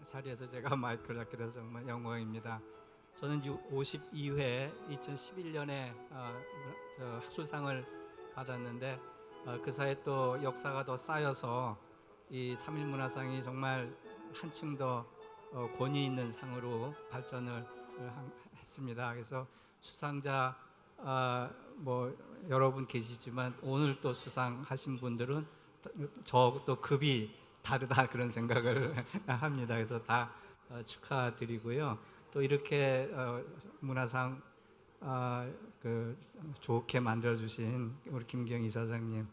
자리에서 제가 마이크를 잡게 돼서 정말 영광입니다. 저는 52회 2011년에 학술상을 받았는데 그 사이에 또 역사가 더 쌓여서 이 3.1 문화상이 정말 한층 더 권위 있는 상으로 발전을 했습니다. 그래서 수상자 뭐 여러분 계시지만 오늘 또 수상하신 분들은 저또 급이 다르다 그런 생각을 합니다. 그래서 다 축하드리고요. 또 이렇게 문화상 그 좋게 만들어 주신 우리 김경 이사장님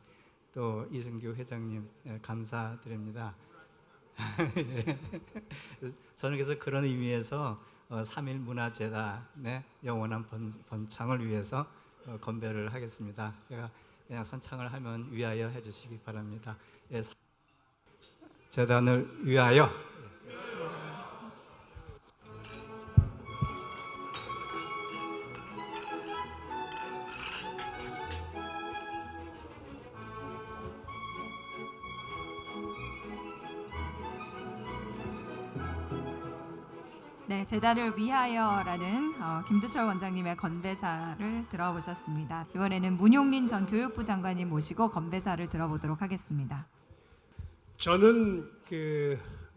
또 이승규 회장님 감사드립니다. 저는 그래서 그런 의미에서 3.1 문화재단의 영원한 번창을 위해서 건배를 하겠습니다. 제가 그냥 선창을 하면 위하여 해주시기 바랍니다. 예, 재단을 위하여. 네, 재단을 위하여라는 김두철 원장님의 건배사를 들어보셨습니다. 이번에는 문용린 전 교육부 장관님 모시고 건배사를 들어보도록 하겠습니다. 저는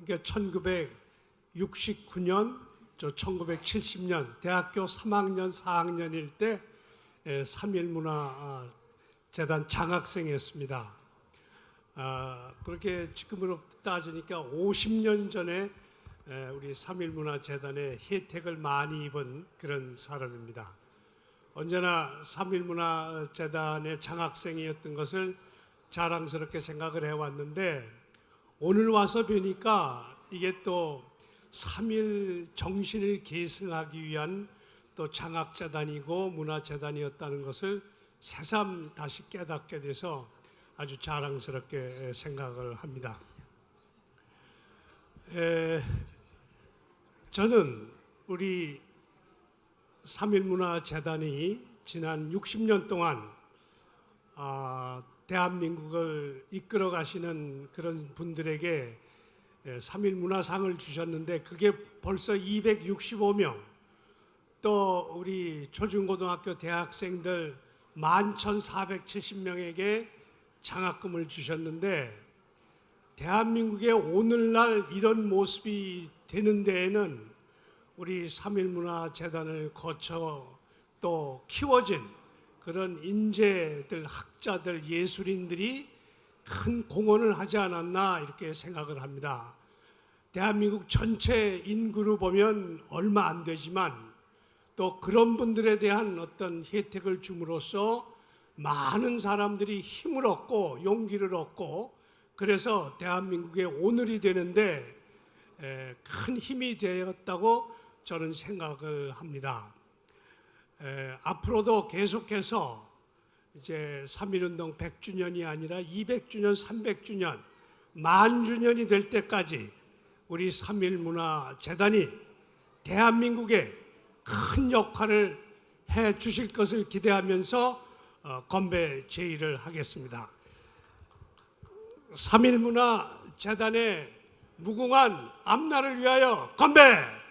1969년, 1970년 대학교 3학년, 4학년일 때 3.1 문화재단 장학생이었습니다. 그렇게 지금으로 따지니까 50년 전에 우리 3.1 문화재단의 혜택을 많이 입은 그런 사람입니다. 언제나 3.1 문화재단의 장학생이었던 것을 자랑스럽게 생각을 해왔는데 오늘 와서 뵈니까 이게 또 3.1 정신을 계승하기 위한 또 장학재단이고 문화재단이었다는 것을 새삼 다시 깨닫게 돼서 아주 자랑스럽게 생각을 합니다. 저는 우리 3.1 문화재단이 지난 60년 동안 대한민국을 이끌어 가시는 그런 분들에게 3.1 문화상을 주셨는데 그게 벌써 265명, 또 우리 초중고등학교 대학생들 11,470명에게 장학금을 주셨는데 대한민국의 오늘날 이런 모습이 되는 데에는 우리 3.1 문화재단을 거쳐 또 키워진 그런 인재들, 학자들, 예술인들이 큰 공헌을 하지 않았나 이렇게 생각을 합니다. 대한민국 전체 인구로 보면 얼마 안 되지만 또 그런 분들에 대한 어떤 혜택을 줌으로써 많은 사람들이 힘을 얻고 용기를 얻고 그래서 대한민국의 오늘이 되는데 큰 힘이 되었다고 저는 생각을 합니다. 앞으로도 계속해서 이제 3.1운동 100주년이 아니라 200주년, 300주년, 만주년이 될 때까지 우리 3.1 문화재단이 대한민국에 큰 역할을 해 주실 것을 기대하면서 건배 제의를 하겠습니다. 3.1 문화재단의 무궁한 앞날을 위하여 건배!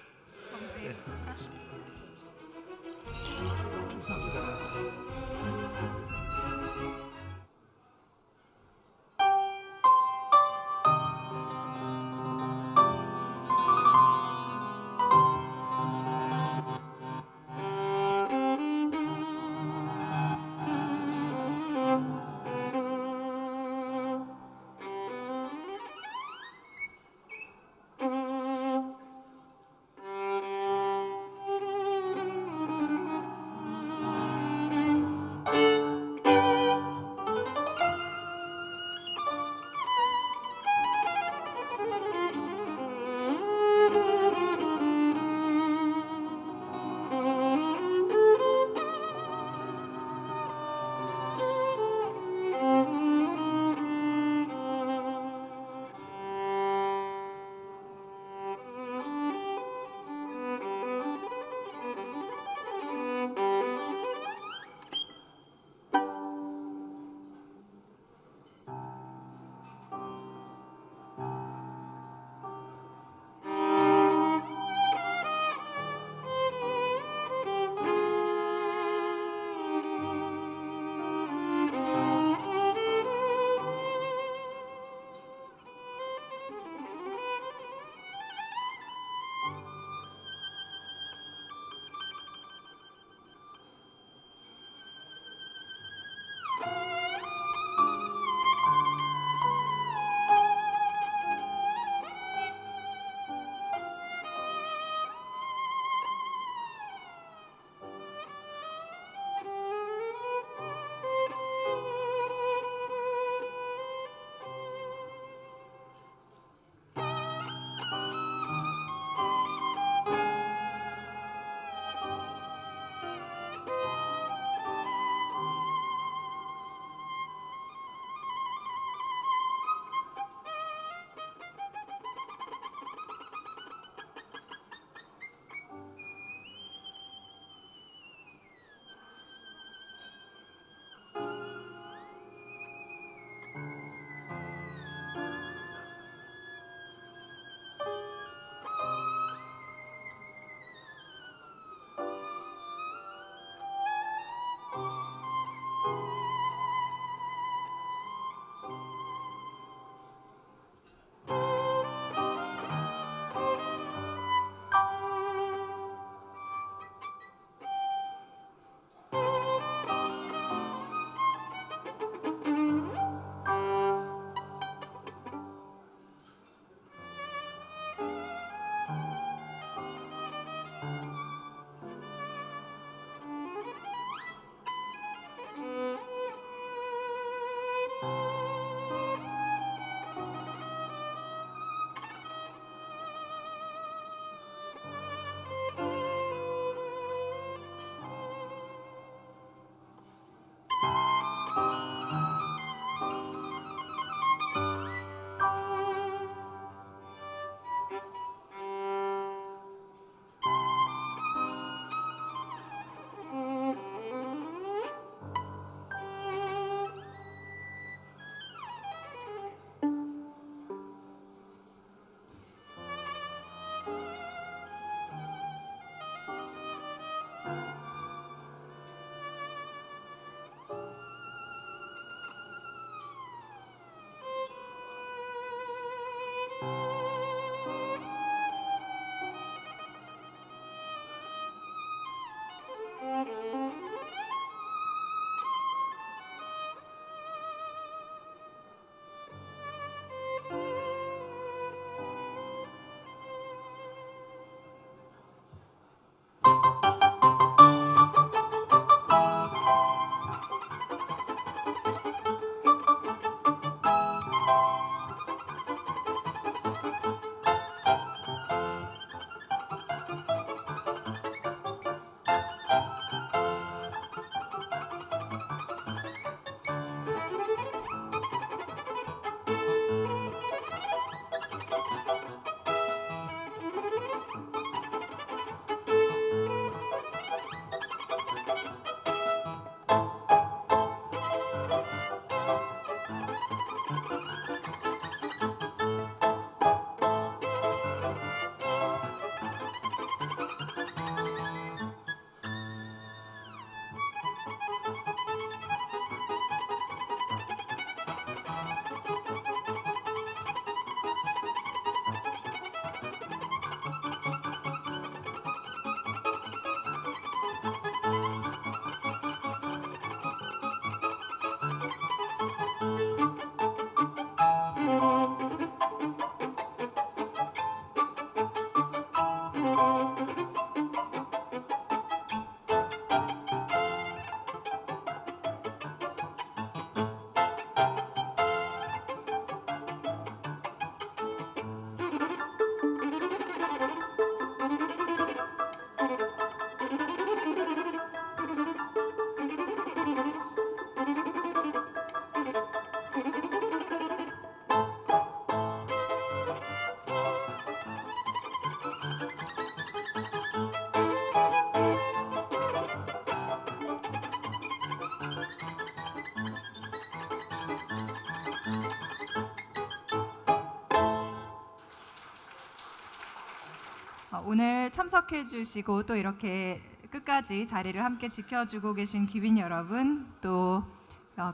오늘 참석해 주시고 또 이렇게 끝까지 자리를 함께 지켜주고 계신 귀빈 여러분, 또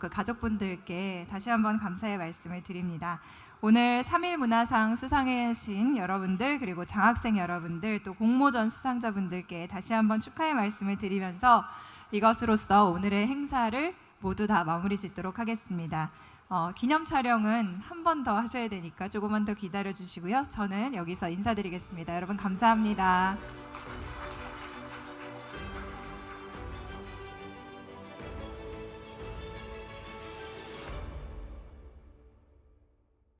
그 가족분들께 다시 한번 감사의 말씀을 드립니다. 오늘 3.1 문화상 수상하신 여러분들, 그리고 장학생 여러분들, 또 공모전 수상자분들께 다시 한번 축하의 말씀을 드리면서 이것으로써 오늘의 행사를 모두 다 마무리 짓도록 하겠습니다. 기념 촬영은 한 번 더 하셔야 되니까 조금만 더 기다려 주시고요. 저는 여기서 인사드리겠습니다. 여러분 감사합니다.